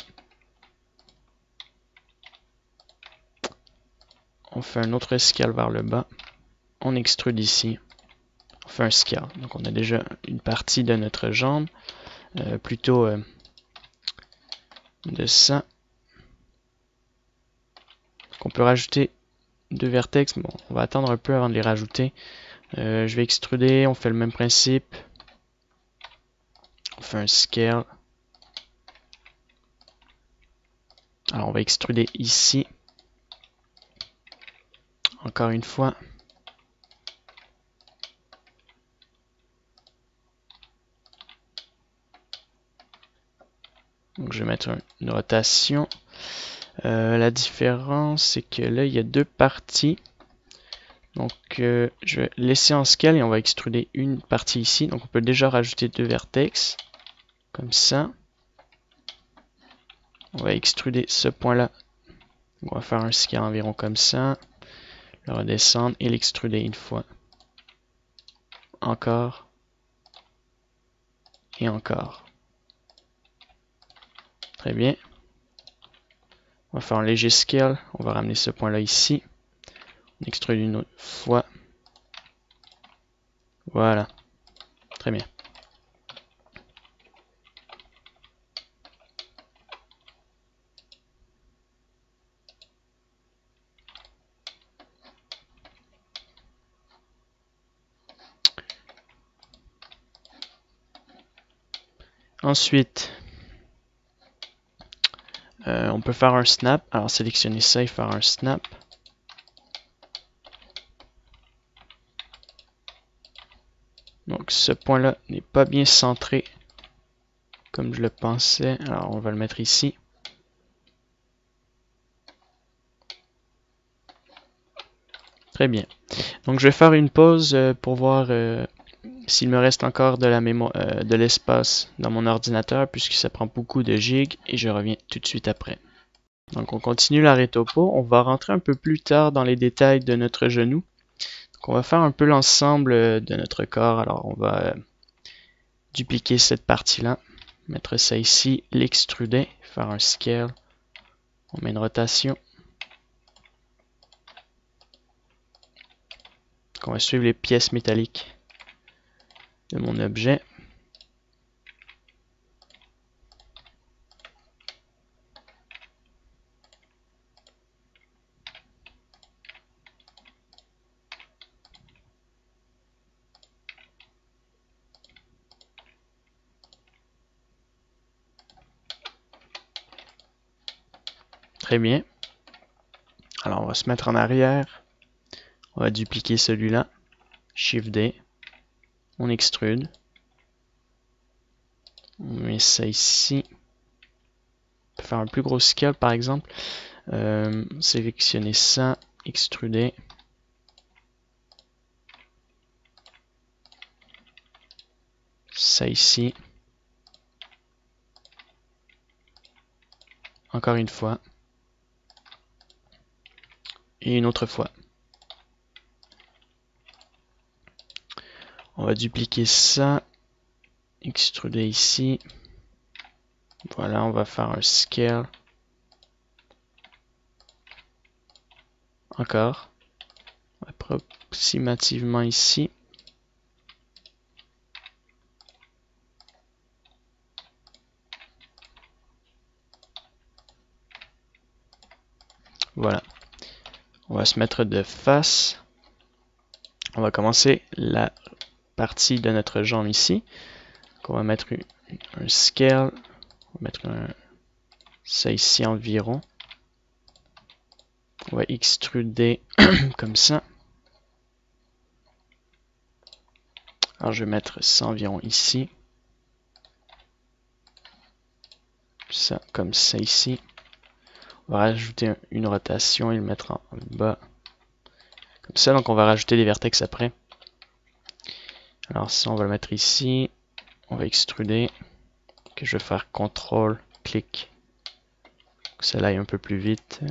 [SPEAKER 1] On fait un autre scale vers le bas. On extrude ici. On fait un scale. Donc on a déjà une partie de notre jambe. Plutôt de ça. Donc on peut rajouter deux vertex. Bon, on va attendre un peu avant de les rajouter. Je vais extruder. On fait le même principe. On fait un scale. Alors on va extruder ici. Encore une fois. Donc je vais mettre une rotation. La différence, c'est que là, il y a deux parties. Donc je vais laisser en scale et on va extruder une partie ici. Donc on peut déjà rajouter deux vertex. Comme ça. On va extruder ce point-là. On va faire un scale environ comme ça. Le redescendre et l'extruder une fois. Encore. Et encore. Très bien. On va faire un léger scale. On va ramener ce point-là ici. On extrude une autre fois. Voilà. Très bien. Ensuite, on peut faire un snap. Alors sélectionner ça et faire un snap. Donc ce point-là n'est pas bien centré comme je le pensais. Alors on va le mettre ici. Très bien. Donc je vais faire une pause pour voir s'il me reste encore de la mémoire, de l'espace dans mon ordinateur puisque ça prend beaucoup de gigs et je reviens tout de suite après. Donc on continue l'arrêt topo. On va rentrer un peu plus tard dans les détails de notre genou. Donc on va faire un peu l'ensemble de notre corps. Alors on va dupliquer cette partie-là, mettre ça ici, l'extruder, faire un scale. On met une rotation. Donc on va suivre les pièces métalliques de mon objet. Très bien. Alors on va se mettre en arrière. On va dupliquer celui-là. Shift D. On extrude. On met ça ici. On peut faire un plus gros scale par exemple. Sélectionner ça. Extruder. Ça ici. Encore une fois. Et une autre fois. On va dupliquer ça. Extruder ici. Voilà, on va faire un scale. Encore. Approximativement ici. Voilà. On va se mettre de face. On va commencer la partie de notre jambe ici. Donc on va mettre un scale. On va mettre ça ici environ. On va extruder comme ça. Alors je vais mettre ça environ ici. Ça comme ça ici. On va rajouter une rotation et le mettre en bas. Comme ça, donc on va rajouter des vertex après. Alors ça, on va le mettre ici. On va extruder. Que je vais faire CTRL, clic. Que ça aille un peu plus vite.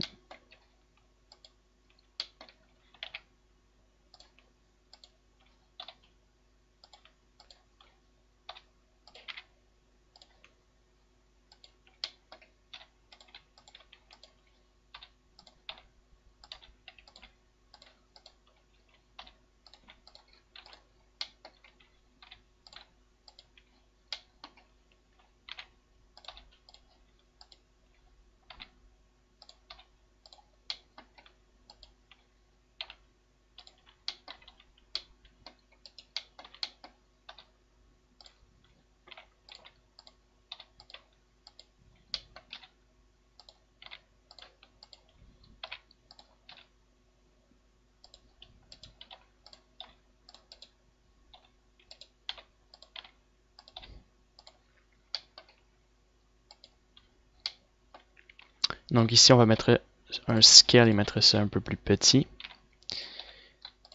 [SPEAKER 1] Donc ici, on va mettre un scale et mettre ça un peu plus petit.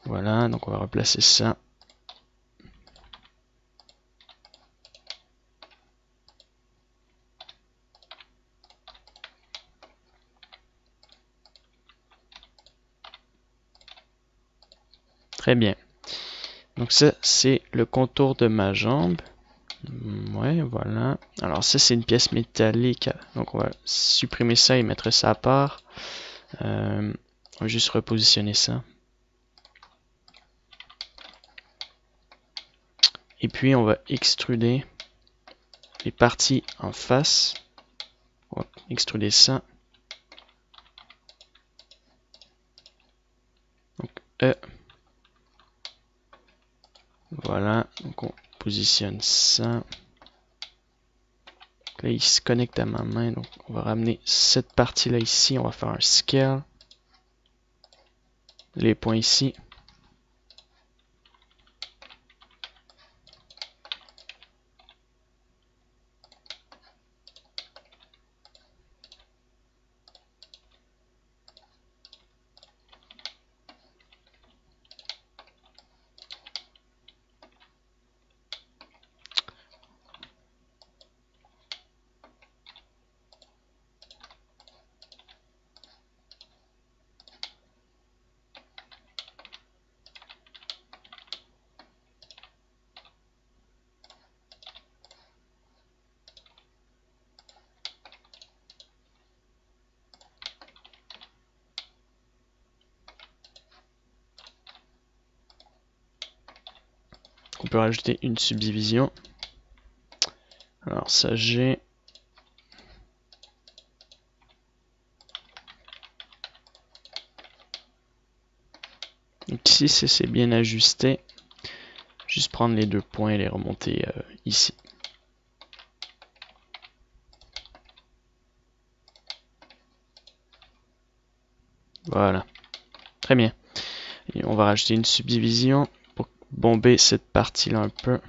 [SPEAKER 1] Voilà, donc on va replacer ça. Très bien. Donc ça, c'est le contour de ma jambe. Ouais, voilà. Alors ça, c'est une pièce métallique. Donc on va supprimer ça et mettre ça à part. On va juste repositionner ça. Et puis on va extruder les parties en face. On va extruder ça. Donc E. Voilà. Donc on positionne ça. Là, il se connecte à ma main. Donc on va ramener cette partie-là ici. On va faire un scale. Les points ici. On peut rajouter une subdivision. Alors ça j'ai. Donc ici c'est bien ajusté. Juste prendre les deux points et les remonter ici. Voilà. Très bien. Et on va rajouter une subdivision pour bomber cette partie-là un peu.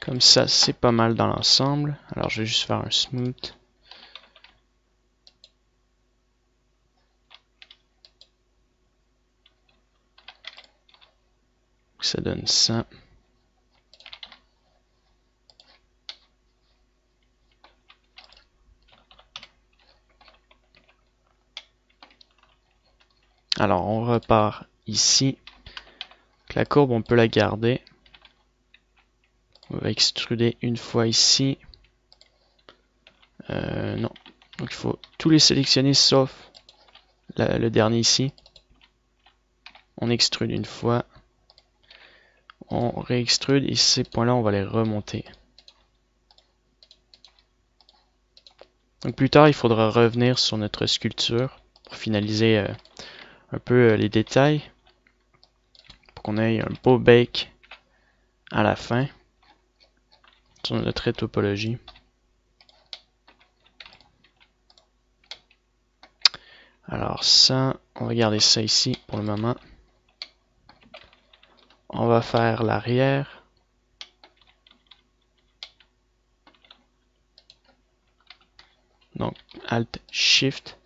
[SPEAKER 1] Comme ça, c'est pas mal dans l'ensemble. Alors je vais juste faire un smooth. Ça donne ça. Alors on repart ici. La courbe, on peut la garder. On va extruder une fois ici. Non. Donc il faut tous les sélectionner sauf le dernier ici. On extrude une fois. on réextrude et ces points-là, on va les remonter. Donc plus tard, il faudra revenir sur notre sculpture pour finaliser un peu les détails, pour qu'on ait un beau bake à la fin sur notre topologie. Alors ça, on va garder ça ici pour le moment. On va faire l'arrière. Donc Alt Shift.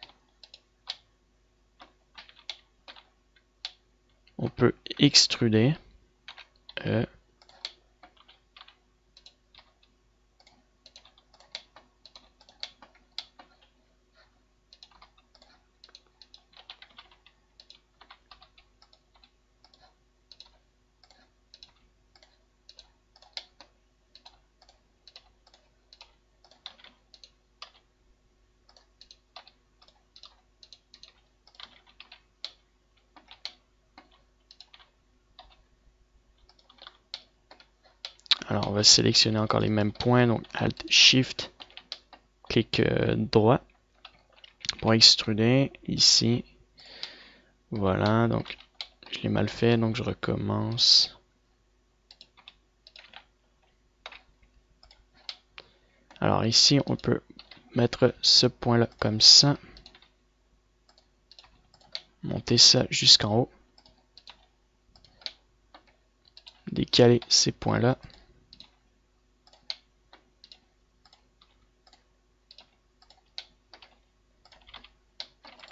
[SPEAKER 1] On peut extruder. Alors on va sélectionner encore les mêmes points, donc Alt Shift, clic droit pour extruder ici. Voilà, donc je l'ai mal fait, donc je recommence. Alors ici on peut mettre ce point là comme ça, monter ça jusqu'en haut, décaler ces points là.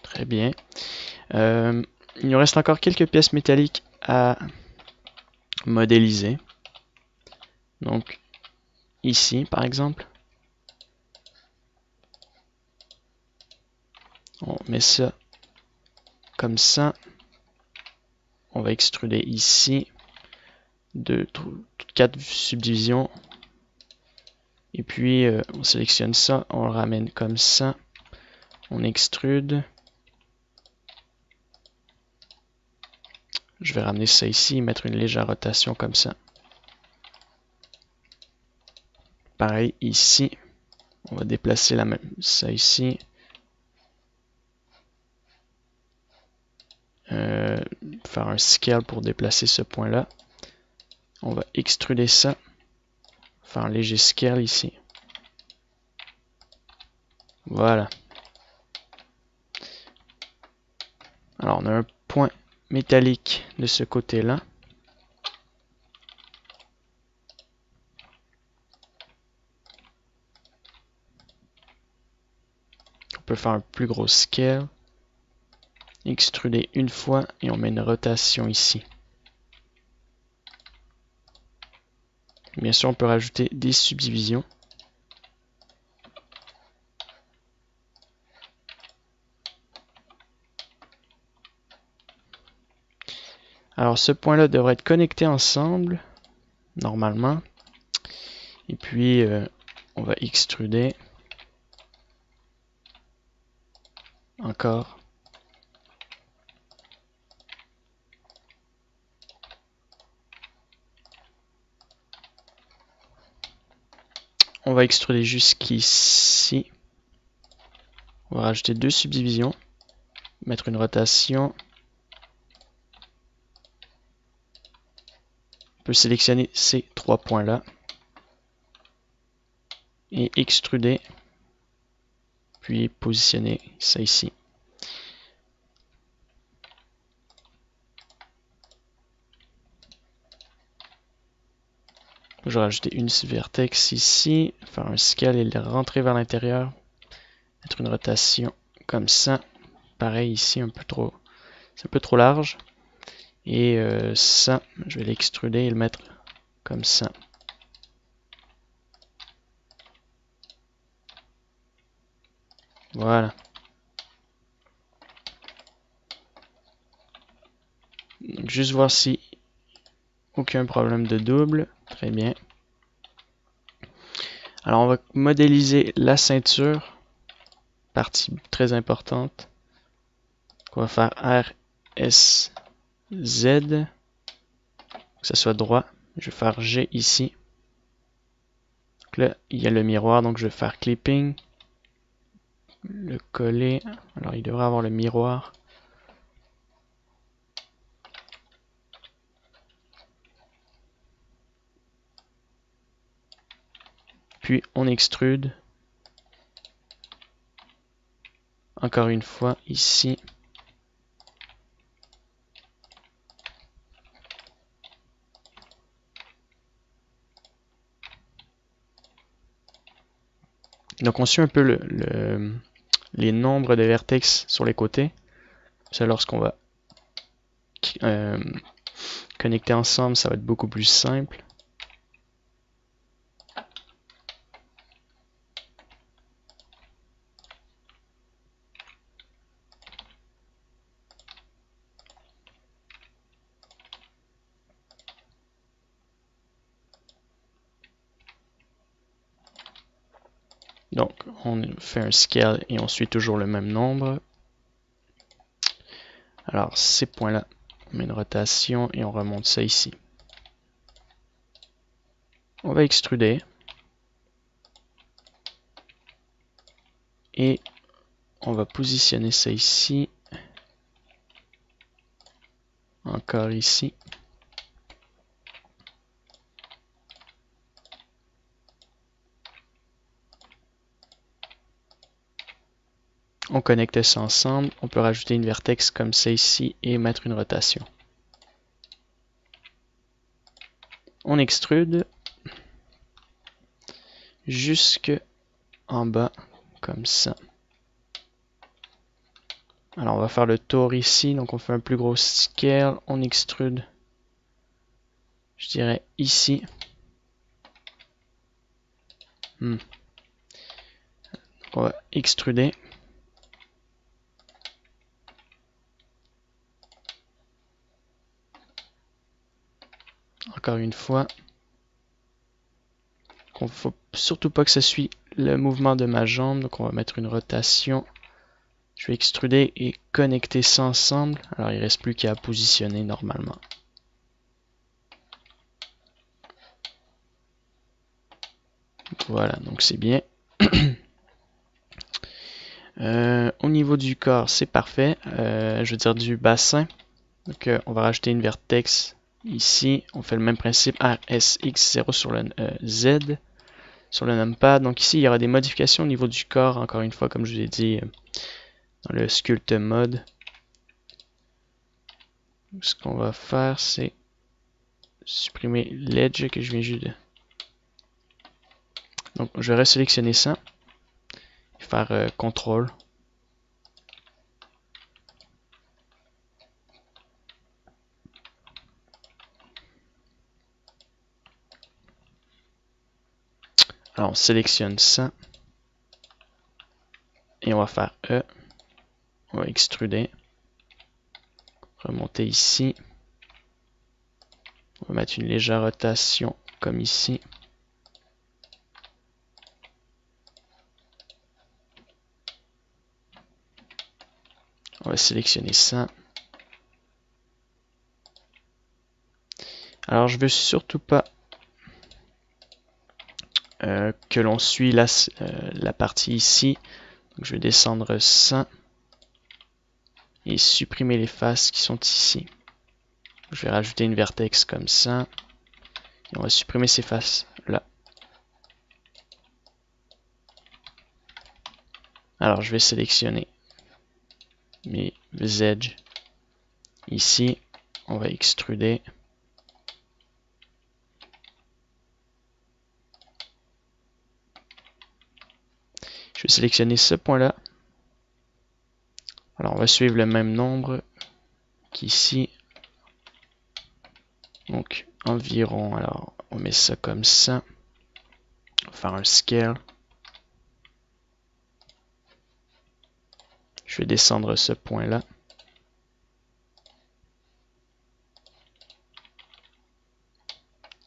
[SPEAKER 1] Très bien. Il nous reste encore quelques pièces métalliques à modéliser. Donc ici par exemple, on met ça comme ça. On va extruder ici 4 subdivisions. Et puis on sélectionne ça, on le ramène comme ça. On extrude. Je vais ramener ça ici, mettre une légère rotation comme ça. Pareil ici, on va déplacer ça ici. Faire un scale pour déplacer ce point là. On va extruder ça. Faire un léger scale ici. Voilà. Alors on a un point métallique de ce côté là. On peut faire un plus gros scale. Extruder une fois et on met une rotation ici. Bien sûr, on peut rajouter des subdivisions. Alors ce point-là devrait être connecté ensemble, normalement. Et puis on va extruder. Encore. On va extruder jusqu'ici. On va rajouter 2 subdivisions. Mettre une rotation. On peut sélectionner ces 3 points-là. Et extruder. Puis positionner ça ici. Je vais rajouter une vertex ici. Faire un scale et le rentrer vers l'intérieur. Mettre une rotation comme ça. Pareil ici, c'est un peu trop large. Et ça, je vais l'extruder et le mettre comme ça. Voilà. Donc, juste voir si aucun problème de double. Très bien. Alors on va modéliser la ceinture. Partie très importante. On va faire R, S, Z. Que ça soit droit. Je vais faire G ici. Donc là, il y a le miroir, donc je vais faire clipping. Le coller. Alors, il devrait avoir le miroir. Puis, on extrude. Encore une fois, ici. Donc, on suit un peu les nombres de vertex sur les côtés. Ça, lorsqu'on va connecter ensemble, ça va être beaucoup plus simple. Donc, on fait un scale et on suit toujours le même nombre. Alors, ces points-là, on met une rotation et on remonte ça ici. On va extruder. Et on va positionner ça ici. Encore ici. On connecte ça ensemble. On peut rajouter une vertex comme ça ici et mettre une rotation. On extrude jusque en bas comme ça. Alors on va faire le tour ici. Donc on fait un plus gros scale. On extrude, je dirais ici. Donc on va extruder. Encore une fois. Il ne faut surtout pas que ça suive le mouvement de ma jambe. Donc on va mettre une rotation. Je vais extruder et connecter ça ensemble. Alors il ne reste plus qu'à positionner normalement. Voilà, donc c'est bien. Au niveau du corps, c'est parfait. Je veux dire du bassin. Donc on va rajouter une vertex ici. On fait le même principe RSX0 sur le Z, sur le numpad. Donc ici, il y aura des modifications au niveau du corps, encore une fois, comme je vous l'ai dit, dans le sculpt mode. Ce qu'on va faire, c'est supprimer l'edge que je viens juste de... Donc je vais resélectionner ça. Faire CTRL. Alors on sélectionne ça. Et on va faire E. On va extruder. Remonter ici. On va mettre une légère rotation comme ici. On va sélectionner ça. Alors je veux surtout pas que l'on suit la partie ici. Donc, je vais descendre ça et supprimer les faces qui sont ici. Je vais rajouter une vertex comme ça. Et on va supprimer ces faces là. Alors je vais sélectionner mes edges ici. On va extruder. Je vais sélectionner ce point-là. Alors on va suivre le même nombre qu'ici. Donc environ, alors on met ça comme ça. On va faire un scale. Je vais descendre ce point-là.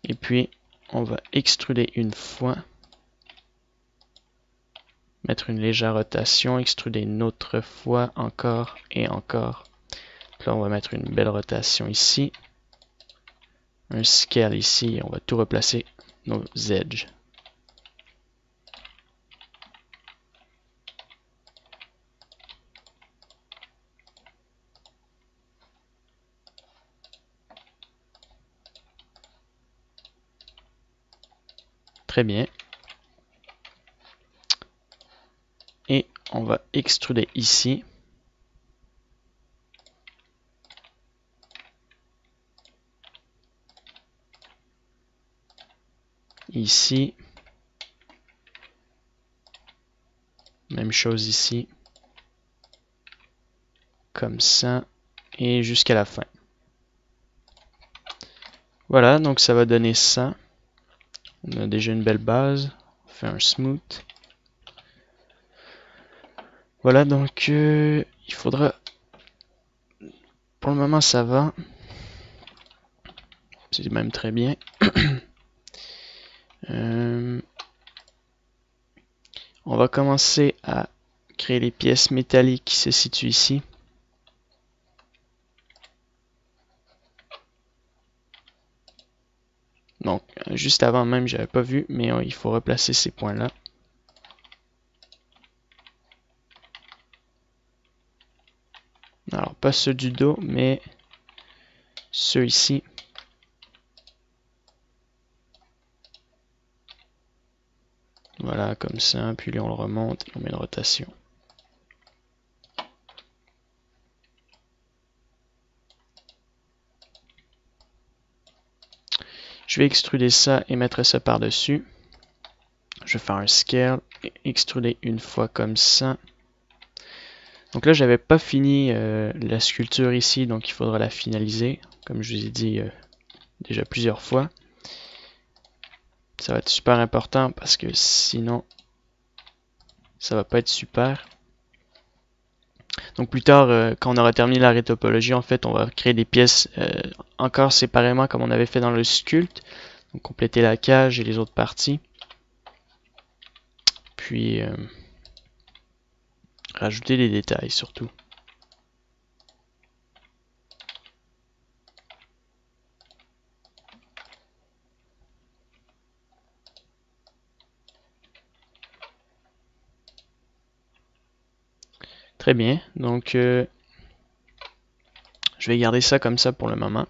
[SPEAKER 1] Et puis on va extruder une fois. Mettre une légère rotation, extruder une autre fois, encore et encore. Là, on va mettre une belle rotation ici. un scale ici et on va tout replacer nos edges. Très bien. Et on va extruder ici. Ici. Même chose ici. Comme ça. Et jusqu'à la fin. Voilà, donc ça va donner ça. On a déjà une belle base. On fait un smooth. Voilà, donc il faudra... Pour le moment, ça va. C'est même très bien. On va commencer à créer les pièces métalliques qui se situent ici. Donc, juste avant même, j'avais pas vu, mais il faut replacer ces points-là. Alors, pas ceux du dos, mais ceux ici. Voilà, comme ça. Puis là, on le remonte et on met une rotation. Je vais extruder ça et mettre ça par-dessus. Je vais faire un scale et extruder une fois comme ça. Donc là, j'avais pas fini la sculpture ici, donc il faudra la finaliser, comme je vous ai dit déjà plusieurs fois. Ça va être super important parce que sinon, ça va pas être super. Donc plus tard, quand on aura terminé la rétopologie, en fait, on va créer des pièces encore séparément comme on avait fait dans le sculpt. Donc compléter la cage et les autres parties. Puis rajouter des détails surtout. Très bien, donc je vais garder ça comme ça pour le moment.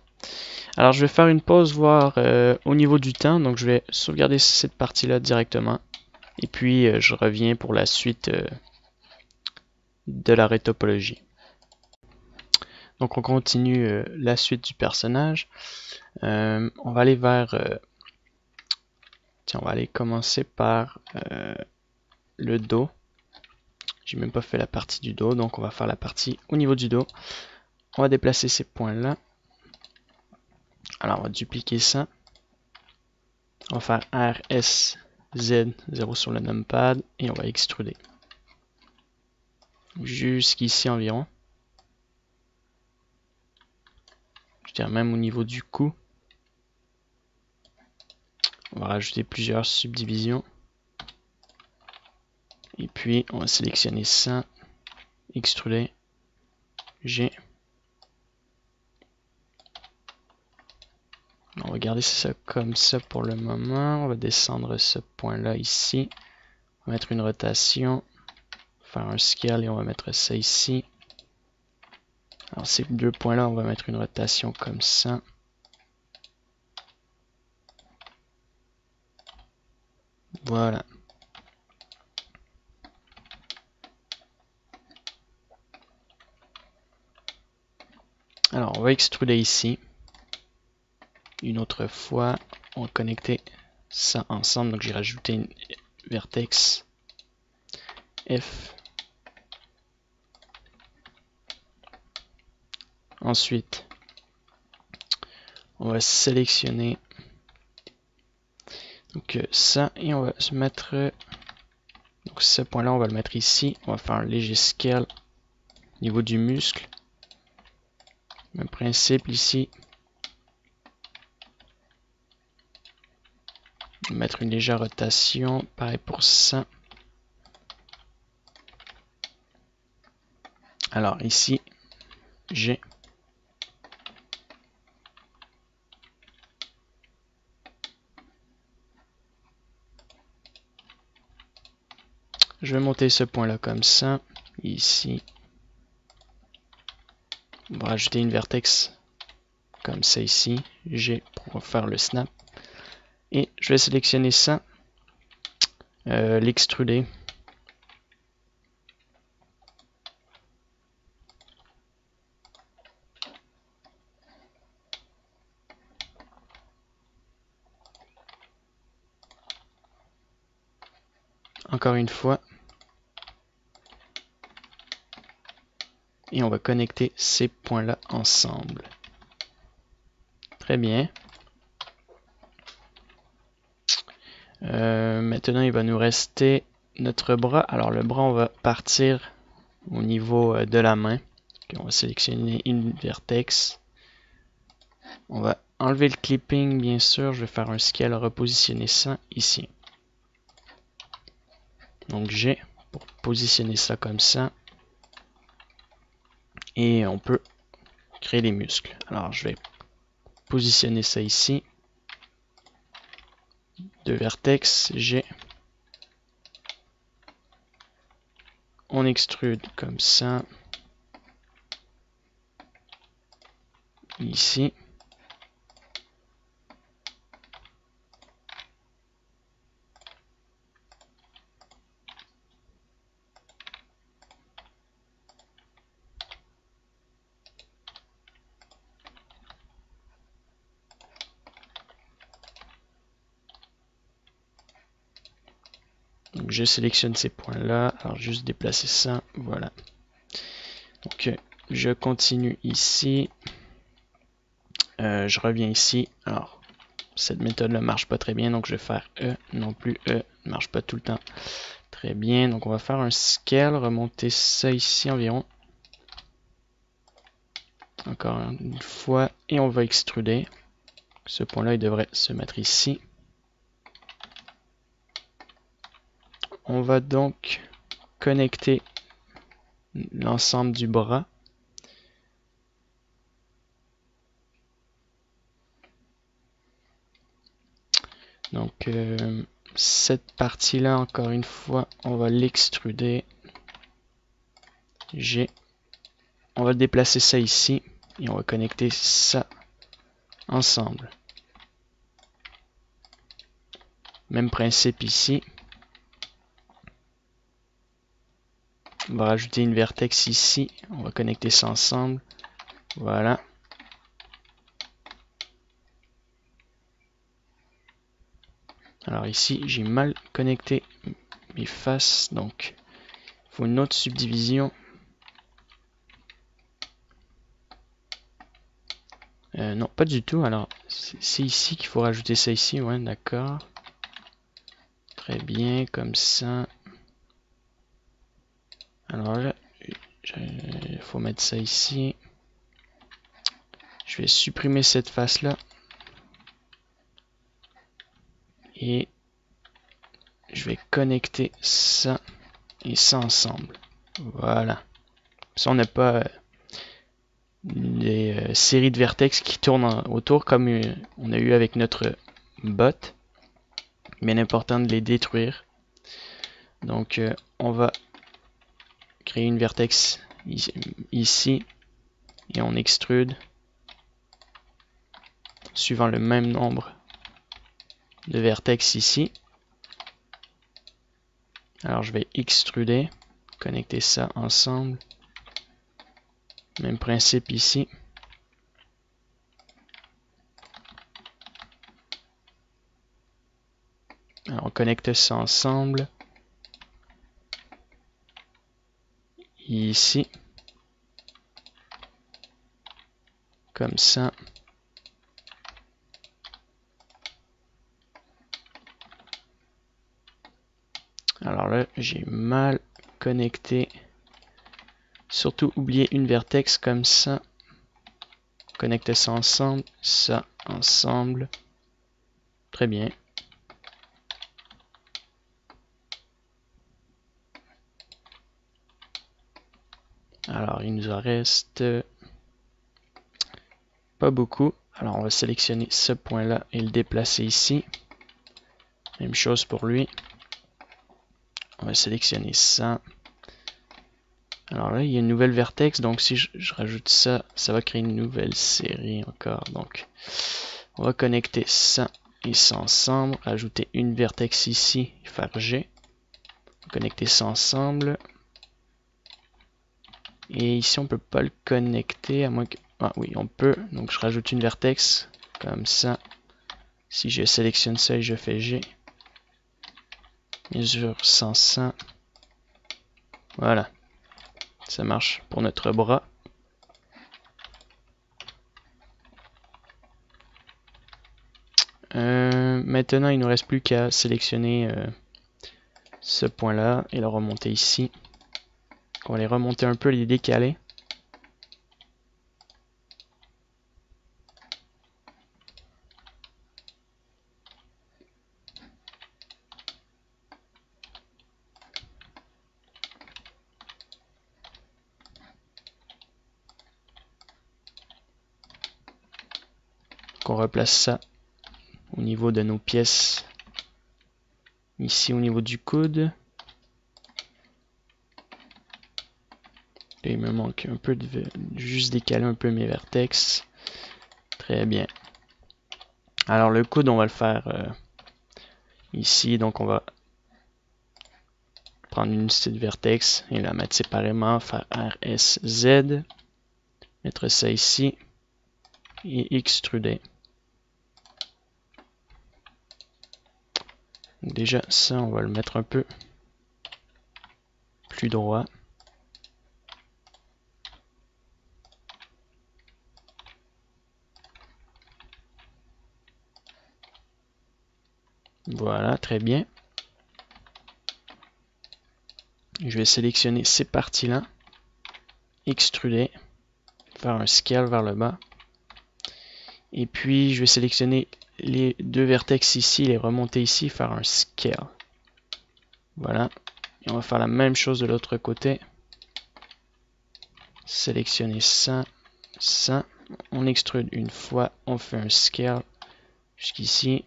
[SPEAKER 1] Alors je vais faire une pause voir au niveau du temps, donc je vais sauvegarder cette partie-là directement. Et puis je reviens pour la suite de la rétopologie. Donc on continue la suite du personnage. On va aller vers... tiens, on va aller commencer par le dos. J'ai même pas fait la partie du dos, donc on va faire la partie au niveau du dos. On va déplacer ces points-là. Alors on va dupliquer ça. On va faire R, S, Z, 0 sur le numpad, et on va extruder. Jusqu'ici environ. Je dirais même au niveau du cou. On va rajouter plusieurs subdivisions. Et puis on va sélectionner ça, extruder, G. On va garder ça comme ça pour le moment. On va descendre ce point-là ici. On va mettre une rotation, faire un scale et on va mettre ça ici. Alors ces deux points-là, on va mettre une rotation comme ça. Voilà. Alors on va extruder ici. Une autre fois, on va connecter ça ensemble. Donc j'ai rajouté une vertex F. Ensuite, on va sélectionner donc ça et on va se mettre donc ce point là on va le mettre ici. On va faire un léger scale au niveau du muscle. Même principe ici. Mettre une légère rotation, pareil pour ça. Alors ici, j'ai Je vais monter ce point-là comme ça. Ici. On va rajouter une vertex comme ça ici. G pour faire le snap. Et je vais sélectionner ça. L'extruder. Encore une fois. Et on va connecter ces points-là ensemble. Très bien. Maintenant, il va nous rester notre bras. Alors, le bras, on va partir au niveau de la main. Okay, on va sélectionner une vertex. On va enlever le clipping, bien sûr. Je vais faire un scale, repositionner ça ici. Donc, G pour positionner ça comme ça. Et on peut créer des muscles. Alors, je vais positionner ça ici. Deux vertex, G. On extrude comme ça. Ici. Donc je sélectionne ces points-là. Alors juste déplacer ça. Voilà. Donc je continue ici. Je reviens ici. Alors cette méthode ne marche pas très bien. Donc je vais faire E non plus. E ne marche pas tout le temps. Très bien. Donc on va faire un scale. Remonter ça ici environ. Encore une fois. Et on va extruder. Ce point-là, il devrait se mettre ici. On va donc connecter l'ensemble du bras. Donc cette partie-là, encore une fois, on va l'extruder. G. On va déplacer ça ici et on va connecter ça ensemble. Même principe ici. On va rajouter une vertex ici. On va connecter ça ensemble. Voilà. Alors ici, j'ai mal connecté mes faces. Donc, il faut une autre subdivision. Non, pas du tout. Alors, c'est ici qu'il faut rajouter ça ici. Ouais, d'accord. Très bien, comme ça. Alors là, il faut mettre ça ici. Je vais supprimer cette face-là. Et je vais connecter ça et ça ensemble. Voilà. Ça, on n'a pas des séries de vertex qui tournent autour comme on a eu avec notre bot. Bien important de les détruire. Donc, on va créer une vertex ici et on extrude suivant le même nombre de vertex ici. Alors, je vais extruder, connecter ça ensemble. Même principe ici. Alors, on connecte ça ensemble. Ici. Comme ça. Alors là, j'ai mal connecté. Surtout, oublier une vertex comme ça. Connecter ça ensemble. Ça ensemble. Très bien. Alors, il nous en reste pas beaucoup. Alors, on va sélectionner ce point-là et le déplacer ici. Même chose pour lui. On va sélectionner ça. Alors là, il y a une nouvelle vertex, donc si je rajoute ça, ça va créer une nouvelle série encore. Donc, on va connecter ça et ça ensemble, rajouter une vertex ici, faire G, connecter ça ensemble. Et ici, on peut pas le connecter, à moins que... Ah oui, on peut. Donc, je rajoute une vertex, comme ça. Si je sélectionne ça et je fais G, mesure 100. Voilà. Ça marche pour notre bras. Maintenant, il ne nous reste plus qu'à sélectionner ce point-là et le remonter ici. On va les remonter un peu, les décaler. On replace ça au niveau de nos pièces. Ici au niveau du coude. Et il me manque un peu de... Juste décaler un peu mes vertex. Très bien. Alors le coude, on va le faire ici. Donc on va prendre une unité de vertex et la mettre séparément. Faire RSZ. Mettre ça ici. Et extruder. Donc déjà ça, on va le mettre un peu plus droit. Voilà, très bien. Je vais sélectionner ces parties-là, extruder, faire un scale vers le bas. Et puis, je vais sélectionner les deux vertex ici, les remonter ici, faire un scale. Voilà. Et on va faire la même chose de l'autre côté. Sélectionner ça, ça. On extrude une fois, on fait un scale jusqu'ici.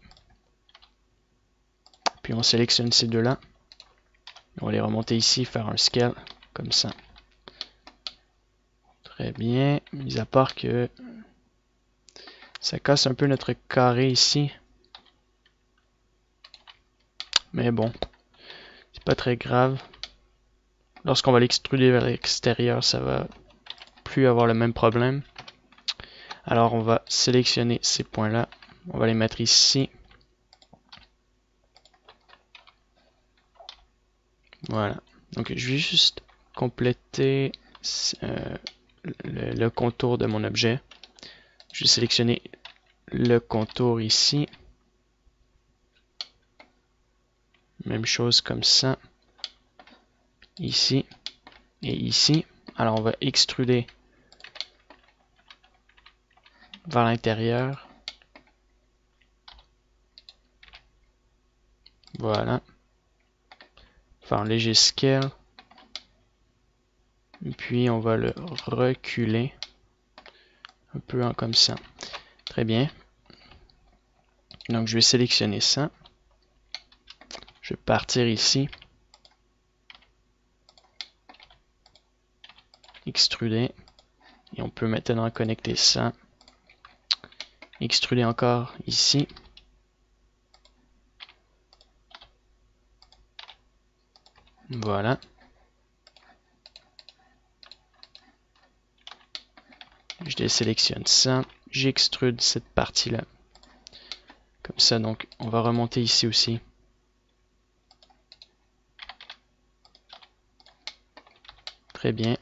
[SPEAKER 1] Puis on sélectionne ces deux-là. On va les remonter ici, faire un scale, comme ça. Très bien, mis à part que ça casse un peu notre carré ici. Mais bon, c'est pas très grave. Lorsqu'on va l'extruder vers l'extérieur, ça va plus avoir le même problème. Alors on va sélectionner ces points-là. On va les mettre ici. Voilà. Donc je vais juste compléter le contour de mon objet. Je vais sélectionner le contour ici. Même chose comme ça. Ici et ici. Alors on va extruder vers l'intérieur. Voilà. Faire un léger scale. Et puis on va le reculer. Un peu comme ça. Très bien. Donc je vais sélectionner ça. Je vais partir ici. Extruder. Et on peut maintenant connecter ça. Extruder encore ici. Voilà. Je désélectionne ça. J'extrude cette partie-là. Comme ça, donc, on va remonter ici aussi. Très bien.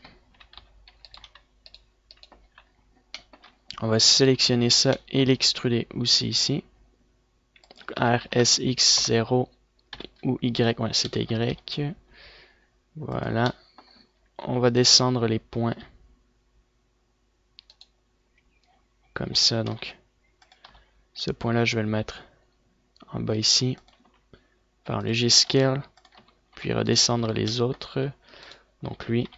[SPEAKER 1] On va sélectionner ça et l'extruder aussi ici. RSX0 ou Y, ouais, c'était Y. Voilà. On va descendre les points. Comme ça, donc. Ce point-là, je vais le mettre en bas ici. Faire un léger scale. Puis redescendre les autres. Donc lui.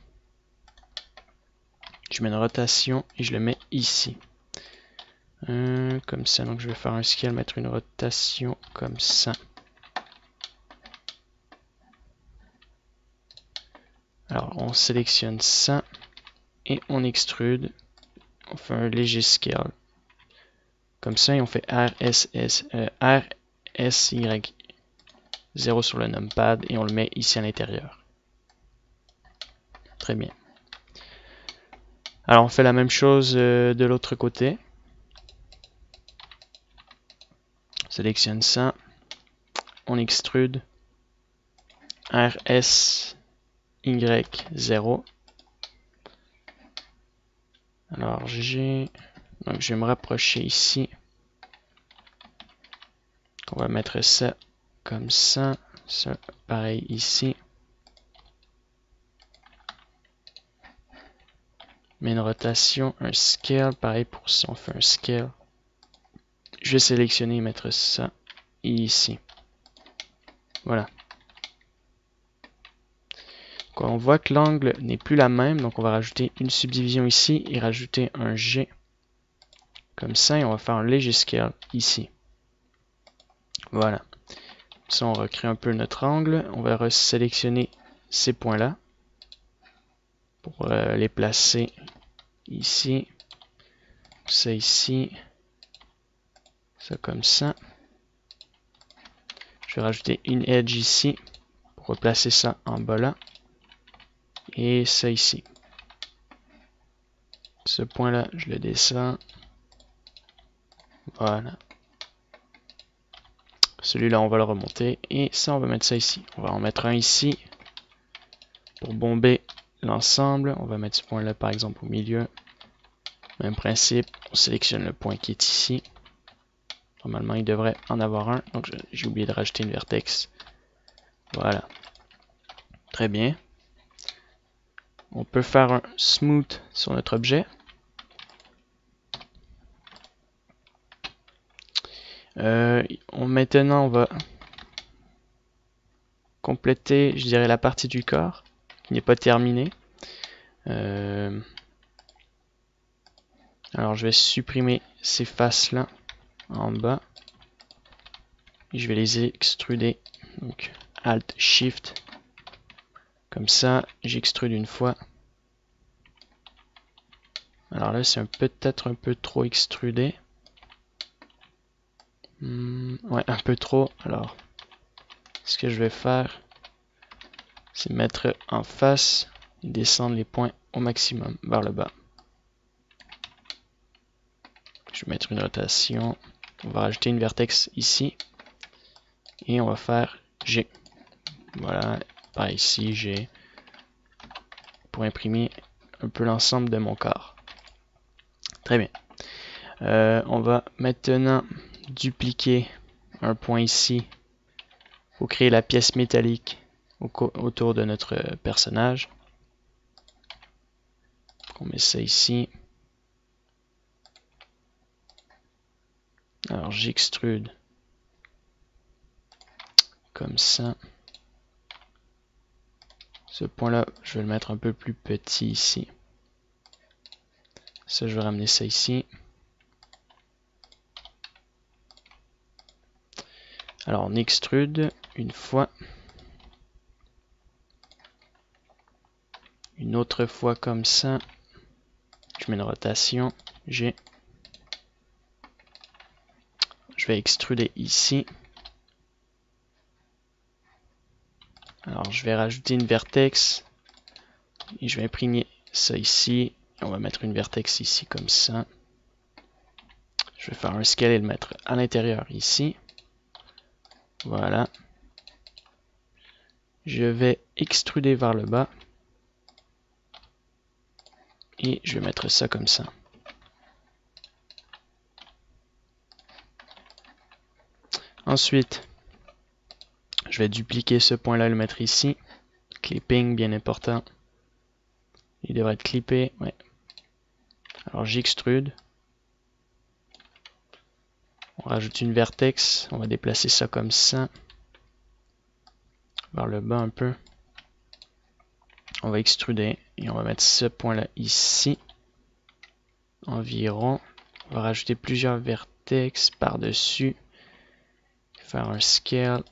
[SPEAKER 1] Je mets une rotation et je le mets ici. Comme ça, donc je vais faire un scale, mettre une rotation comme ça. Alors on sélectionne ça et on extrude. On fait un léger scale. Comme ça, et on fait RSY 0 sur le numpad et on le met ici à l'intérieur. Très bien. Alors on fait la même chose de l'autre côté. On sélectionne ça. On extrude. RSY 0. Alors donc je vais me rapprocher ici. On va mettre ça comme ça. Ça pareil ici. Mais une rotation, un scale, pareil pour ça, on fait un scale. Je vais sélectionner et mettre ça ici. Voilà. Donc on voit que l'angle n'est plus la même, donc on va rajouter une subdivision ici et rajouter un G comme ça, et on va faire un léger scale ici. Voilà. Ça, on recrée un peu notre angle. On va sélectionner ces points-là pour les placer ici. Ça ici. Ça comme ça. Je vais rajouter une edge ici pour replacer ça en bas là. Et ça ici. Ce point-là, je le descends. Voilà. Celui-là, on va le remonter. Et ça, on va mettre ça ici. On va en mettre un ici pour bomber l'ensemble. On va mettre ce point-là, par exemple, au milieu. Même principe, on sélectionne le point qui est ici. Normalement, il devrait en avoir un. Donc, j'ai oublié de rajouter une vertex. Voilà. Très bien. On peut faire un smooth sur notre objet. Maintenant, on va compléter, je dirais, la partie du corps qui n'est pas terminée. Alors, je vais supprimer ces faces-là en bas. Et je vais les extruder. Donc, Alt, Shift. Comme ça, j'extrude une fois. Alors là, c'est peut-être un peu trop extrudé. Ouais, un peu trop. Alors, ce que je vais faire, c'est mettre en face et descendre les points au maximum vers le bas. Je vais mettre une rotation. On va rajouter une vertex ici. Et on va faire G. Voilà, par ici, G. Pour imprimer un peu l'ensemble de mon corps. Très bien. On va maintenant dupliquer un point ici pour créer la pièce métallique autour de notre personnage. On met ça ici. Alors j'extrude comme ça. Ce point-là, je vais le mettre un peu plus petit ici. Ça, je vais ramener ça ici. Alors on extrude une fois. Une autre fois comme ça. Je mets une rotation. G. Je vais extruder ici. Alors je vais rajouter une vertex. Et je vais imprimer ça ici. Et on va mettre une vertex ici comme ça. Je vais faire un scale et le mettre à l'intérieur ici. Voilà. Je vais extruder vers le bas. Et je vais mettre ça comme ça. Ensuite, je vais dupliquer ce point-là et le mettre ici. Clipping, bien important. Il devrait être clippé. Ouais. Alors j'extrude. On rajoute une vertex. On va déplacer ça comme ça. Vers le bas un peu. On va extruder. Et on va mettre ce point-là ici. Environ. On va rajouter plusieurs vertex par-dessus. Faire un scale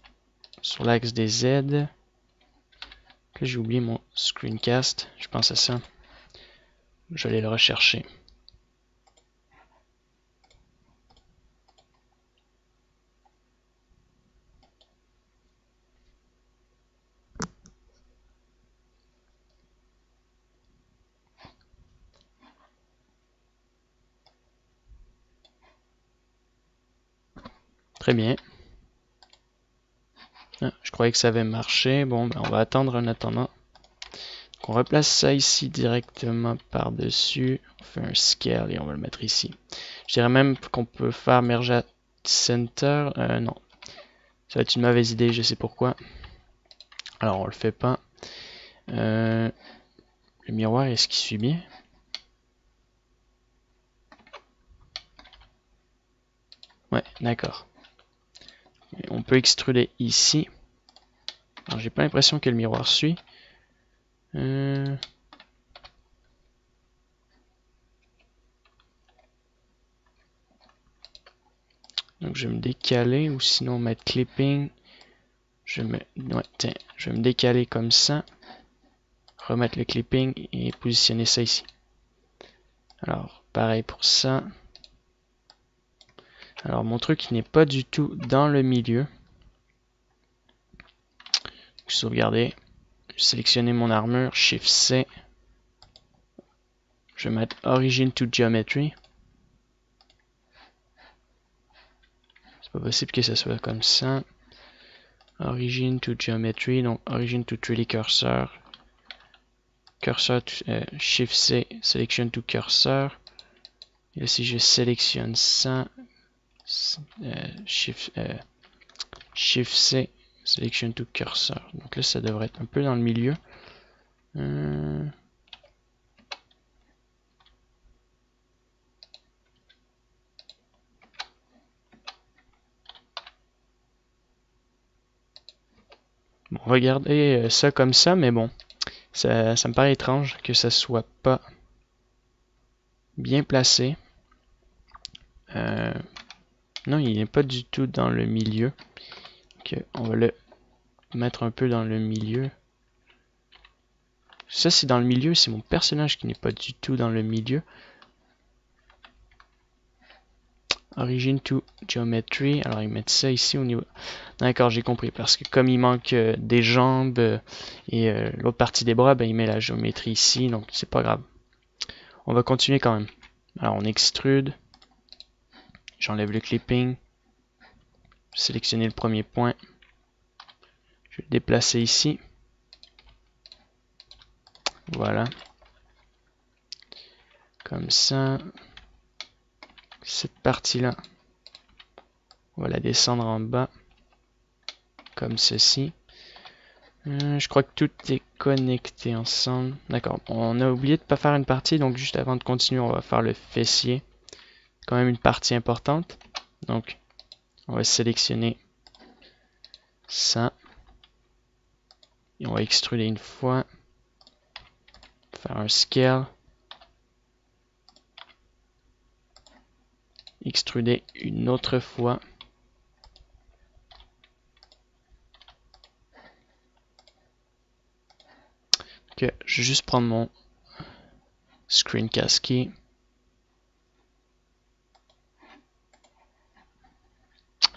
[SPEAKER 1] sur l'axe des Z. Là, j'ai oublié mon screencast. Je pense à ça. Je vais aller le rechercher. Très bien. Ah, je croyais que ça avait marché. Bon, ben, on va attendre en attendant. Donc, on replace ça ici directement par-dessus. On fait un scale et on va le mettre ici. Je dirais même qu'on peut faire merge at center. Non. Ça va être une mauvaise idée, je sais pourquoi. Alors, on le fait pas. Le miroir, est-ce qu'il suit bien? Ouais, d'accord. On peut extruder ici. Alors, j'ai pas l'impression que le miroir suit. Donc je vais me décaler ou sinon mettre clipping. Ouais, tiens, je vais me décaler comme ça. Remettre le clipping et positionner ça ici. Alors, pareil pour ça. Alors, mon truc n'est pas du tout dans le milieu. Sauvegarder. Sélectionner mon armure, Shift C. Je vais mettre Origin to Geometry. C'est pas possible que ça soit comme ça. Origin to Geometry, donc Origin to 3D Cursor. Cursor, Shift C, Selection to Cursor. Et là, si je sélectionne ça, Shift C, Selection to Cursor. Donc là, ça devrait être un peu dans le milieu. Bon, regardez ça comme ça, mais bon, ça me paraît étrange que ça soit pas bien placé. Non, il n'est pas du tout dans le milieu. Donc, on va le mettre un peu dans le milieu. Ça, c'est dans le milieu, c'est mon personnage qui n'est pas du tout dans le milieu. Origin to Geometry. Alors, ils mettent ça ici au niveau... D'accord, j'ai compris. Parce que comme il manque des jambes et l'autre partie des bras, ben, il met la géométrie ici. Donc, c'est pas grave. On va continuer quand même. Alors, on extrude. J'enlève le clipping. Sélectionner le premier point. Je vais le déplacer ici. Voilà. Comme ça. Cette partie-là, on va la descendre en bas. Comme ceci. Je crois que tout est connecté ensemble. D'accord, on a oublié de ne pas faire une partie, donc juste avant de continuer, on va faire le fessier. Quand même une partie importante. Donc, on va sélectionner ça. Et on va extruder une fois. Faire un scale. Extruder une autre fois. Ok, je vais juste prendre mon screencast key.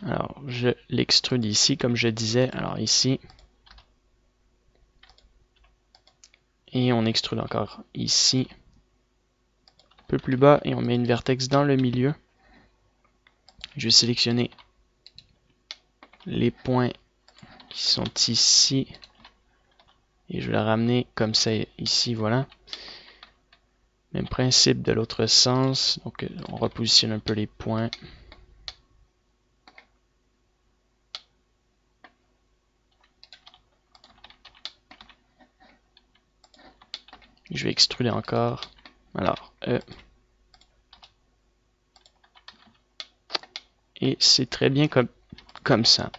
[SPEAKER 1] Alors, je l'extrude ici, comme je disais. Alors ici. Et on extrude encore ici. Un peu plus bas et on met une vertex dans le milieu. Je vais sélectionner les points qui sont ici. Et je vais la ramener comme ça ici, voilà. Même principe de l'autre sens. Donc on repositionne un peu les points. Je vais extruder encore. Alors, et c'est très bien comme ça.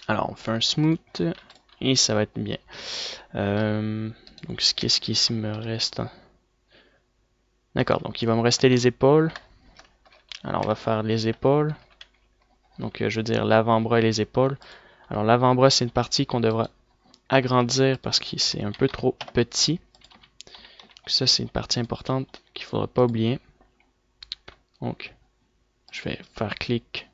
[SPEAKER 1] Alors, on fait un smooth et ça va être bien. Donc, qu'est-ce qui ici me reste? D'accord, donc il va me rester les épaules. Alors, on va faire les épaules. Donc, je veux dire l'avant-bras et les épaules. Alors, l'avant-bras, c'est une partie qu'on devra agrandir parce que c'est un peu trop petit. Ça, c'est une partie importante qu'il ne faudra pas oublier. Donc, je vais faire clic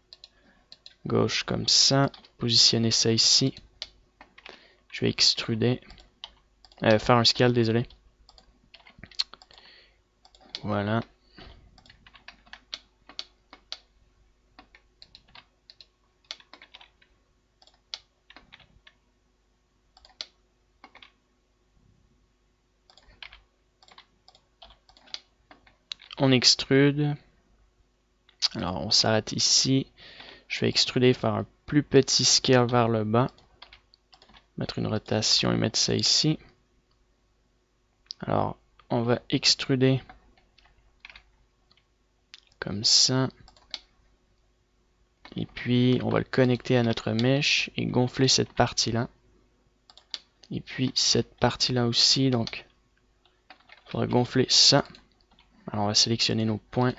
[SPEAKER 1] gauche comme ça, positionner ça ici. Je vais extruder, faire un scale, désolé. Voilà. On extrude. Alors, on s'arrête ici. Je vais extruder, faire un plus petit scale vers le bas. Mettre une rotation et mettre ça ici. Alors, on va extruder comme ça. Et puis, on va le connecter à notre mèche et gonfler cette partie-là. Et puis, cette partie-là aussi. Donc, il faudra gonfler ça. Alors, on va sélectionner nos points.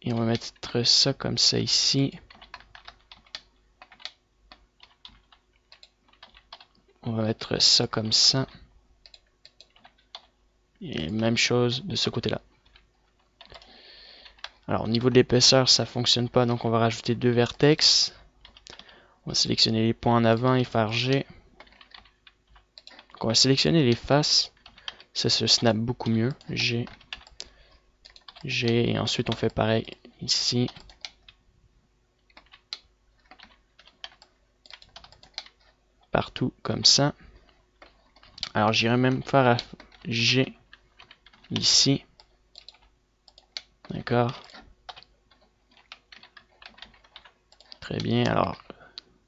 [SPEAKER 1] Et on va mettre ça comme ça ici. On va mettre ça comme ça. Et même chose de ce côté-là. Alors, au niveau de l'épaisseur, ça fonctionne pas, donc on va rajouter 2 vertex. On va sélectionner les points en avant et faire G. Donc, on va sélectionner les faces. Ça se snap beaucoup mieux. G. G. Et ensuite, on fait pareil ici. Partout comme ça. Alors, j'irai même faire G ici. D'accord. Très bien. Alors,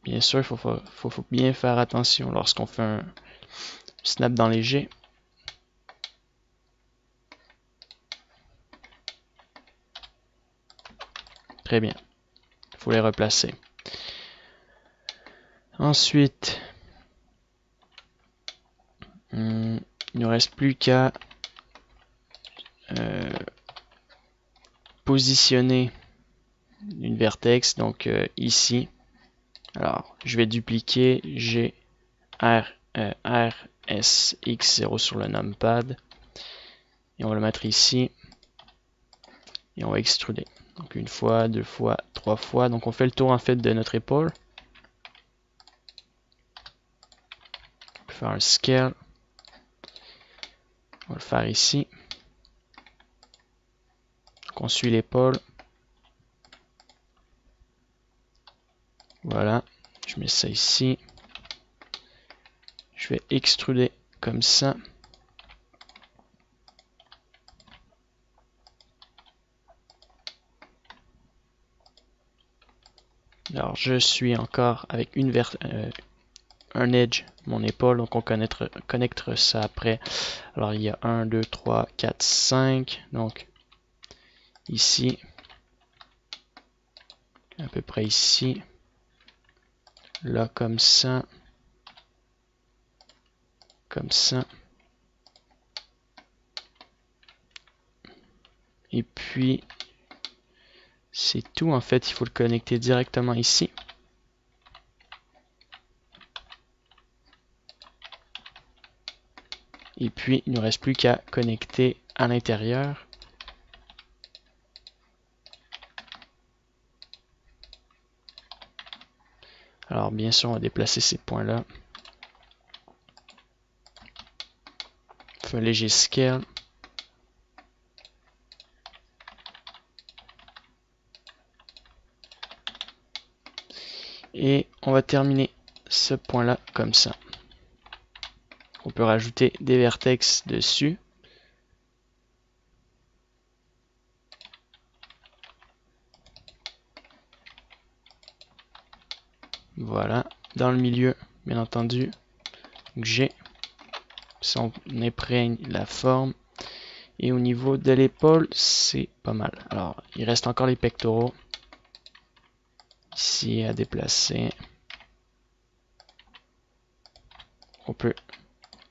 [SPEAKER 1] bien sûr, il faut bien faire attention lorsqu'on fait un snap dans les G. Très bien. Il faut les replacer. Ensuite, il ne reste plus qu'à positionner une vertex, donc ici. Alors, je vais dupliquer G, R, S, X0 sur le numpad. Et on va le mettre ici. Et on va extruder. Donc une fois, 2 fois, 3 fois. Donc on fait le tour en fait de notre épaule. On peut faire un scale. On va le faire ici. Donc on suit l'épaule. Voilà. Je mets ça ici. Je vais extruder comme ça. Alors je suis encore avec un edge, mon épaule, donc on connectera ça après. Alors il y a 1, 2, 3, 4, 5, donc ici, à peu près ici, là comme ça, et puis c'est tout en fait, il faut le connecter directement ici. Et puis il ne reste plus qu'à connecter à l'intérieur. Alors bien sûr on va déplacer ces points là. On fait un léger scale. Et on va terminer ce point là comme ça. On peut rajouter des vertex dessus. Voilà, dans le milieu, bien entendu, G, si on imprègne la forme. Et au niveau de l'épaule, c'est pas mal. Alors, il reste encore les pectoraux. Ici, à déplacer. On peut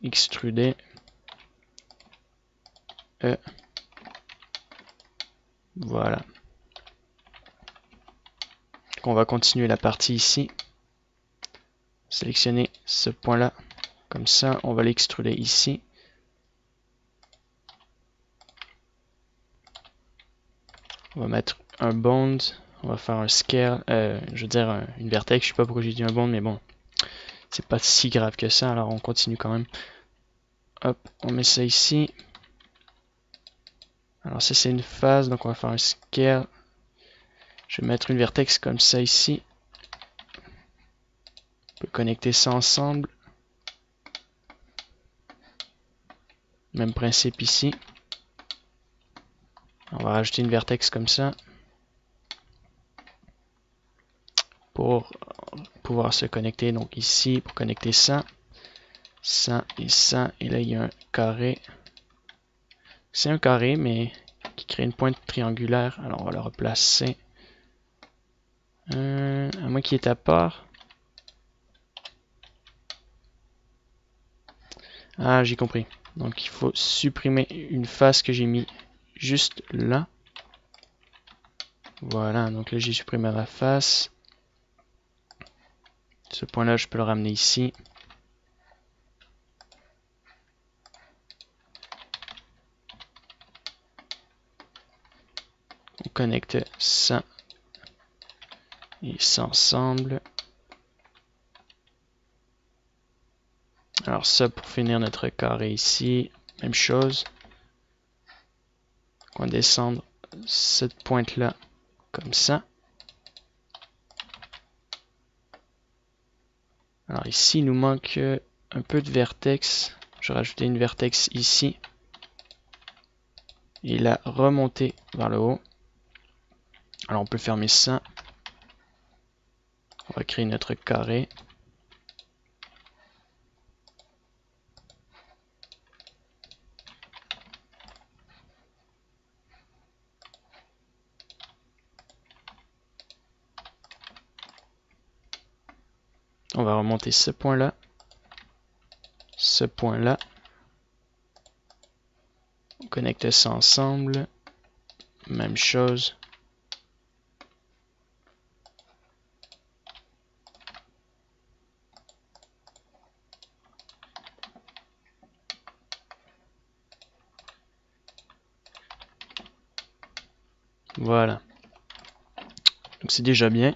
[SPEAKER 1] extruder. Voilà. Donc, on va continuer la partie ici. sélectionner ce point-là. Comme ça, on va l'extruder ici. On va mettre un bond. On va faire un scale. Je veux dire une vertex. Je sais pas pourquoi j'ai dit un bond, mais bon. C'est pas si grave que ça. Alors on continue quand même. Hop, on met ça ici. Alors ça c'est une phase. Donc on va faire un scale. Je vais mettre une vertex comme ça ici. On peut connecter ça ensemble. Même principe ici. On va rajouter une vertex comme ça. Pour pouvoir se connecter. Donc ici, pour connecter ça. Ça et ça. Et là, il y a un carré. C'est un carré, mais qui crée une pointe triangulaire. Alors on va le replacer. À moins qu'il est à part. Ah, j'ai compris. Donc il faut supprimer une face que j'ai mis juste là. Voilà, donc là j'ai supprimé ma face. Ce point-là, je peux le ramener ici. On connecte ça et ça ensemble. Alors ça pour finir notre carré ici, même chose. On va descendre cette pointe là comme ça. Alors ici il nous manque un peu de vertex. Je vais rajouter une vertex ici. Et la remonter vers le haut. Alors on peut fermer ça. On va créer notre carré. On va remonter ce point-là. Ce point-là. On connecte ça ensemble. Même chose. Voilà. Donc c'est déjà bien.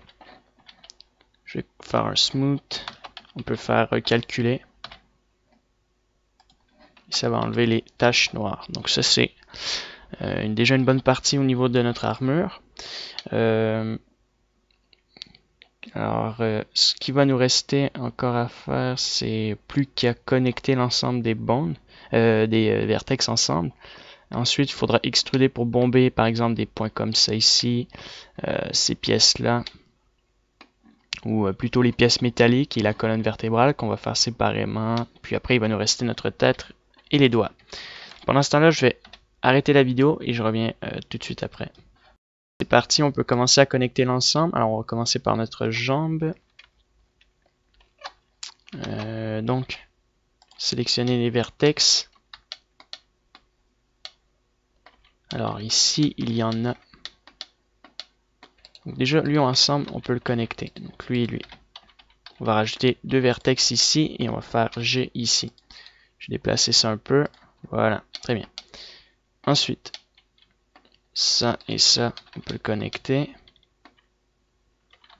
[SPEAKER 1] Je vais faire un smooth. On peut faire calculer. Et ça va enlever les taches noires. Donc ça c'est déjà une bonne partie au niveau de notre armure. Ce qui va nous rester encore à faire, c'est plus qu'à connecter l'ensemble des bonds, des vertex ensemble. Ensuite, il faudra extruder pour bomber, par exemple, des points comme ça ici, ces pièces-là, ou plutôt les pièces métalliques et la colonne vertébrale qu'on va faire séparément. Puis après, il va nous rester notre tête et les doigts. Pendant ce temps-là, je vais arrêter la vidéo et je reviens tout de suite après. C'est parti, on peut commencer à connecter l'ensemble. Alors, on va commencer par notre jambe. Donc, sélectionner les vertex. Alors ici, il y en a. Donc déjà, lui ensemble, on peut le connecter. Donc lui et lui. On va rajouter deux vertex ici et on va faire G ici. Je vais déplacer ça un peu. Voilà, très bien. Ensuite, ça et ça, on peut le connecter.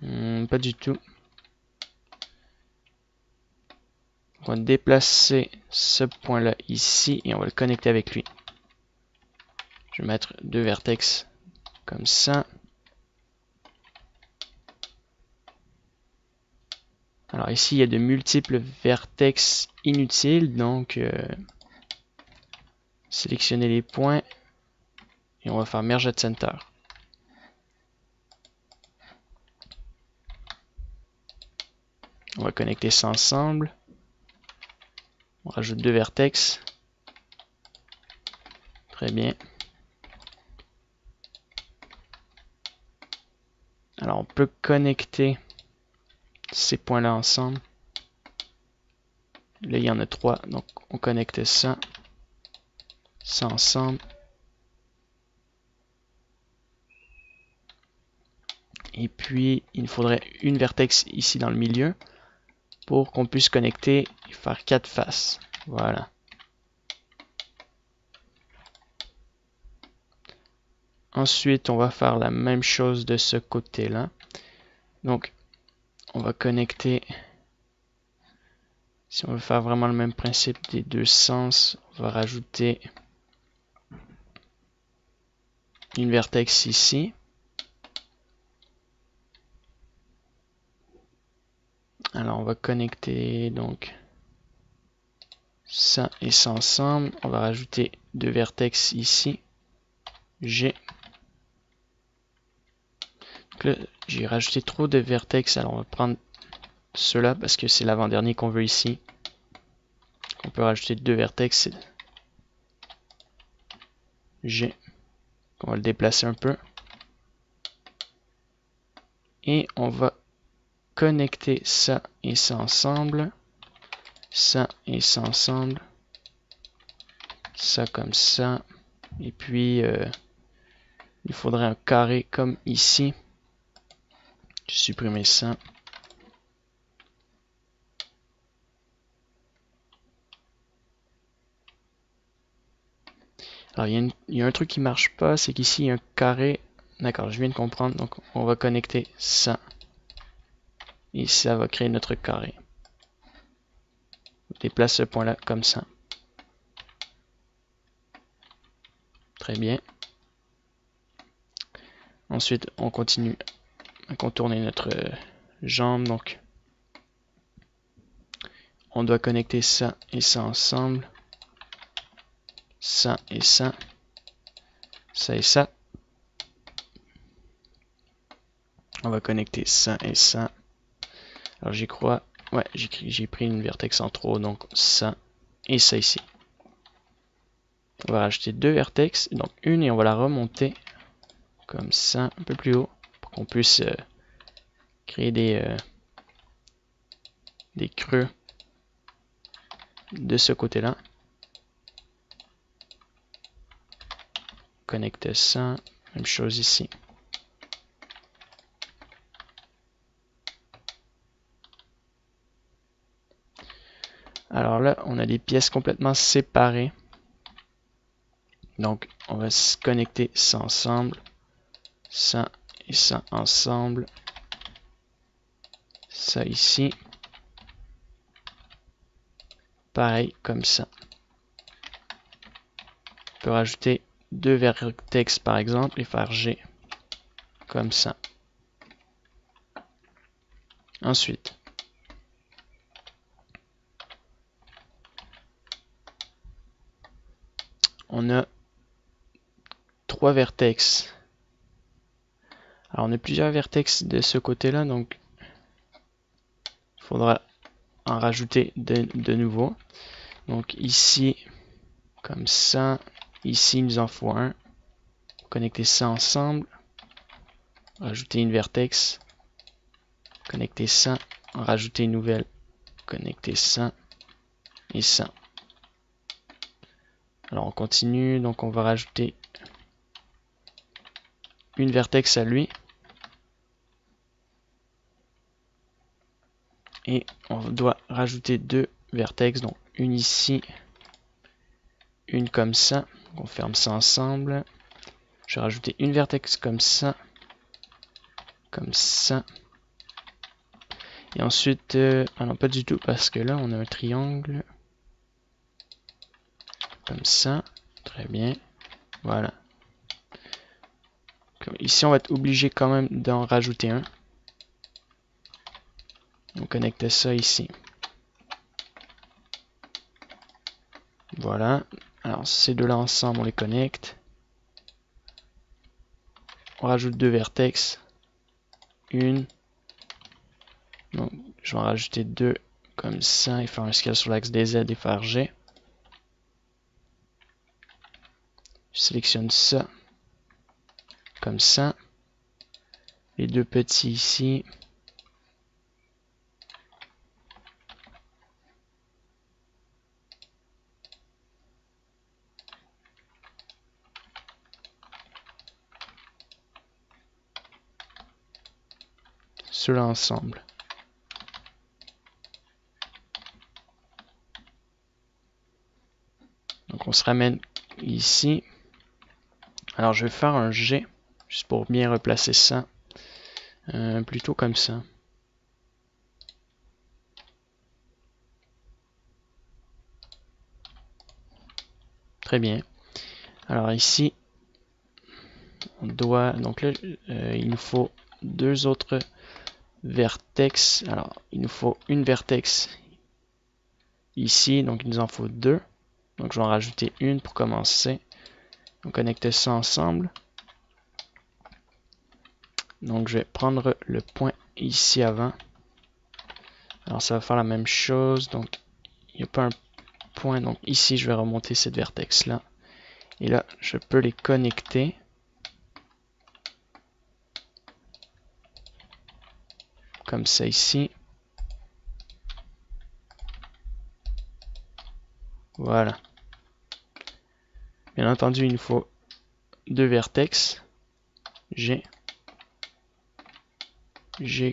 [SPEAKER 1] Pas du tout. On va déplacer ce point-là ici et on va le connecter avec lui. Je vais mettre deux vertex comme ça. Alors ici, il y a de multiples vertex inutiles, donc sélectionner les points et on va faire Merge at Center. On va connecter ça ensemble. On rajoute deux vertex. Très bien. Alors on peut connecter ces points-là ensemble. Là, il y en a trois, donc on connecte ça ensemble. Et puis, il nous faudrait une vertex ici dans le milieu. pour qu'on puisse connecter et faire 4 faces. Voilà. Ensuite, on va faire la même chose de ce côté-là. Donc, on va connecter. Si on veut faire vraiment le même principe des deux sens, on va rajouter une vertex ici. Alors, on va connecter donc ça et ça ensemble. On va rajouter deux vertex ici. G. Donc là, j'ai rajouté trop de vertex. Alors, on va prendre ceux-là parce que c'est l'avant-dernier qu'on veut ici. On peut rajouter deux vertex. G. On va le déplacer un peu. Et on va connecter ça et ça ensemble. Ça et ça ensemble. Ça comme ça. Et puis, il faudrait un carré comme ici. Je vais supprimer ça. Alors, il y a un truc qui marche pas, c'est qu'ici, il y a un carré. D'accord, je viens de comprendre. Donc, on va connecter ça. Et ça va créer notre carré. On déplace ce point-là comme ça. Très bien. Ensuite, on continue à contourner notre jambe. Donc, on doit connecter ça et ça ensemble. Ça et ça. Ça et ça. On va connecter ça et ça. Alors j'y crois. Ouais, j'ai pris une vertex en trop, donc ça et ça ici. On va rajouter deux vertex, donc une et on va la remonter comme ça, un peu plus haut, pour qu'on puisse créer des creux de ce côté-là. Connecte ça, même chose ici. Alors là, on a des pièces complètement séparées. Donc, on va se connecter ça ensemble. Ça et ça ensemble. Ça ici. Pareil, comme ça. On peut rajouter deux vertex par exemple et faire G. Comme ça. Ensuite, on a trois vertex. Alors on a plusieurs vertex de ce côté-là, donc il faudra en rajouter de nouveau. Donc ici, comme ça, ici il nous en faut un. Connecter ça ensemble, rajouter une vertex, connecter ça, en rajouter une nouvelle, connecter ça et ça. Alors on continue, donc on va rajouter une vertex à lui. Et on doit rajouter deux vertex, donc une ici, une comme ça. On ferme ça ensemble. Je vais rajouter une vertex comme ça. Comme ça. Et ensuite, ah non pas du tout parce que là on a un triangle. Comme ça. Très bien. Voilà. Ici on va être obligé quand même d'en rajouter un. On connecte ça ici. Voilà. Alors ces deux là ensemble on les connecte. On rajoute deux vertex. Une. Donc je vais en rajouter deux comme ça et faire un scale sur l'axe des Z et faire G. Je sélectionne ça. Comme ça. Les deux petits ici. Ceux-là ensemble. Donc on se ramène ici. Alors je vais faire un G, juste pour bien replacer ça. Plutôt comme ça. Très bien. Alors ici, on doit... Donc là, il nous faut deux autres vertex. Alors, il nous faut une vertex ici, donc il nous en faut deux. Donc je vais en rajouter une pour commencer. On connecte ça ensemble. Donc je vais prendre le point ici avant. Alors ça va faire la même chose. Donc il n'y a pas un point. Donc ici je vais remonter cette vertex là. Et là je peux les connecter. Comme ça ici. Voilà. Bien entendu il nous faut deux vertex. G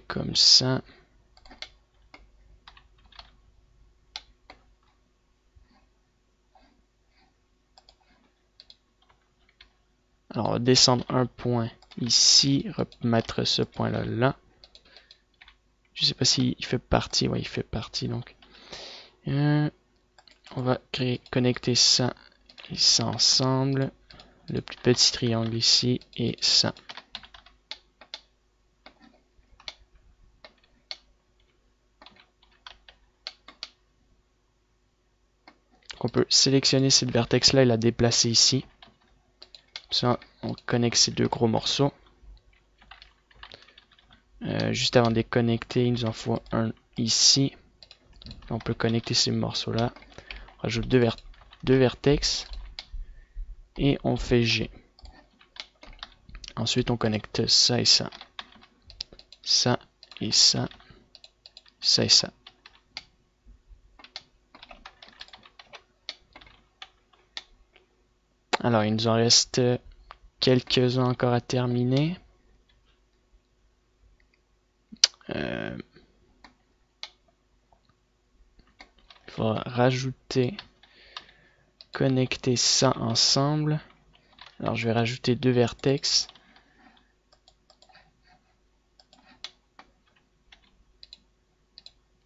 [SPEAKER 1] comme ça. Alors on va descendre un point ici, remettre ce point là là. Je sais pas s'il fait partie, ouais il fait partie donc. On va connecter ça et ça ensemble. Le plus petit triangle ici et ça. Donc on peut sélectionner cette vertex là et la déplacer ici. Ça, on connecte ces deux gros morceaux. Juste avant de les connecter, il nous en faut un ici. On peut connecter ces morceaux là. On rajoute deux vertex et on fait G. Ensuite, on connecte ça et ça. Ça et ça. Ça et ça. Alors, il nous en reste quelques-uns encore à terminer. Il faudra rajouter, connecter ça ensemble. Alors, je vais rajouter deux vertex.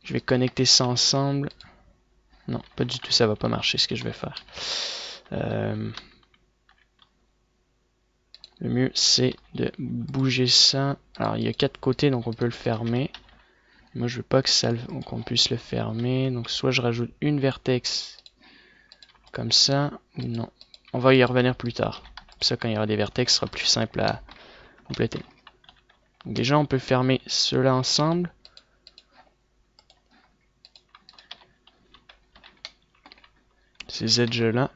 [SPEAKER 1] Je vais connecter ça ensemble. Non, pas du tout, ça va pas marcher ce que je vais faire. Le mieux, c'est de bouger ça. Alors, il y a quatre côtés, donc on peut le fermer. Moi, je veux pas que qu'on puisse le fermer. Donc, soit je rajoute une vertex comme ça, ou non. On va y revenir plus tard. Comme ça, quand il y aura des vertex, ce sera plus simple à compléter. Donc, déjà, on peut fermer ceux-là ensemble. Ces edges-là.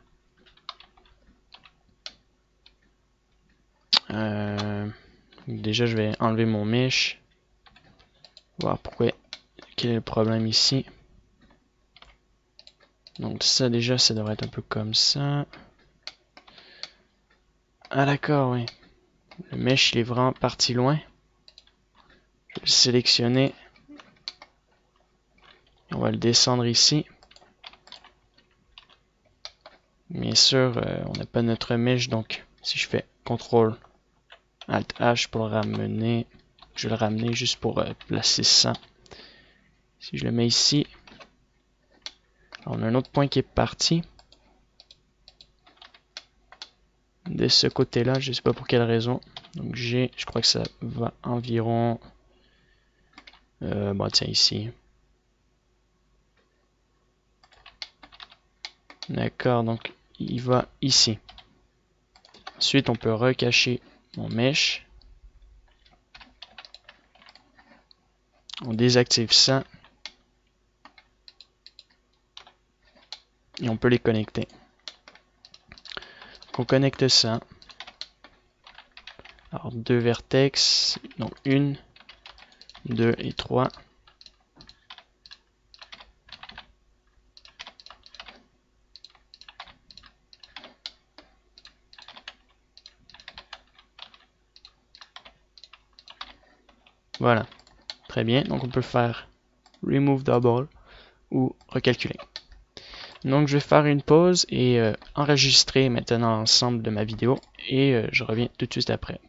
[SPEAKER 1] Déjà, je vais enlever mon mesh. Voir quel est le problème ici. Donc ça déjà, ça devrait être un peu comme ça. Ah d'accord, oui. Le mesh, il est vraiment parti loin. Je vais le sélectionner. Et on va le descendre ici. Bien sûr, on n'a pas notre mesh, donc si je fais CTRL ALT H pour le ramener, je vais le ramener juste pour placer ça. Si je le mets ici, on a un autre point qui est parti. De ce côté-là, je ne sais pas pour quelle raison. Donc je crois que ça va environ... bon tiens, ici. D'accord, donc il va ici. Ensuite, on peut recacher mon mesh. On désactive ça. Et on peut les connecter. Donc on connecte ça. Alors deux vertex, donc 1, 2 et 3. Voilà, très bien. Donc on peut faire remove double ou recalculer. Donc je vais faire une pause et enregistrer maintenant l'ensemble de ma vidéo et je reviens tout de suite après.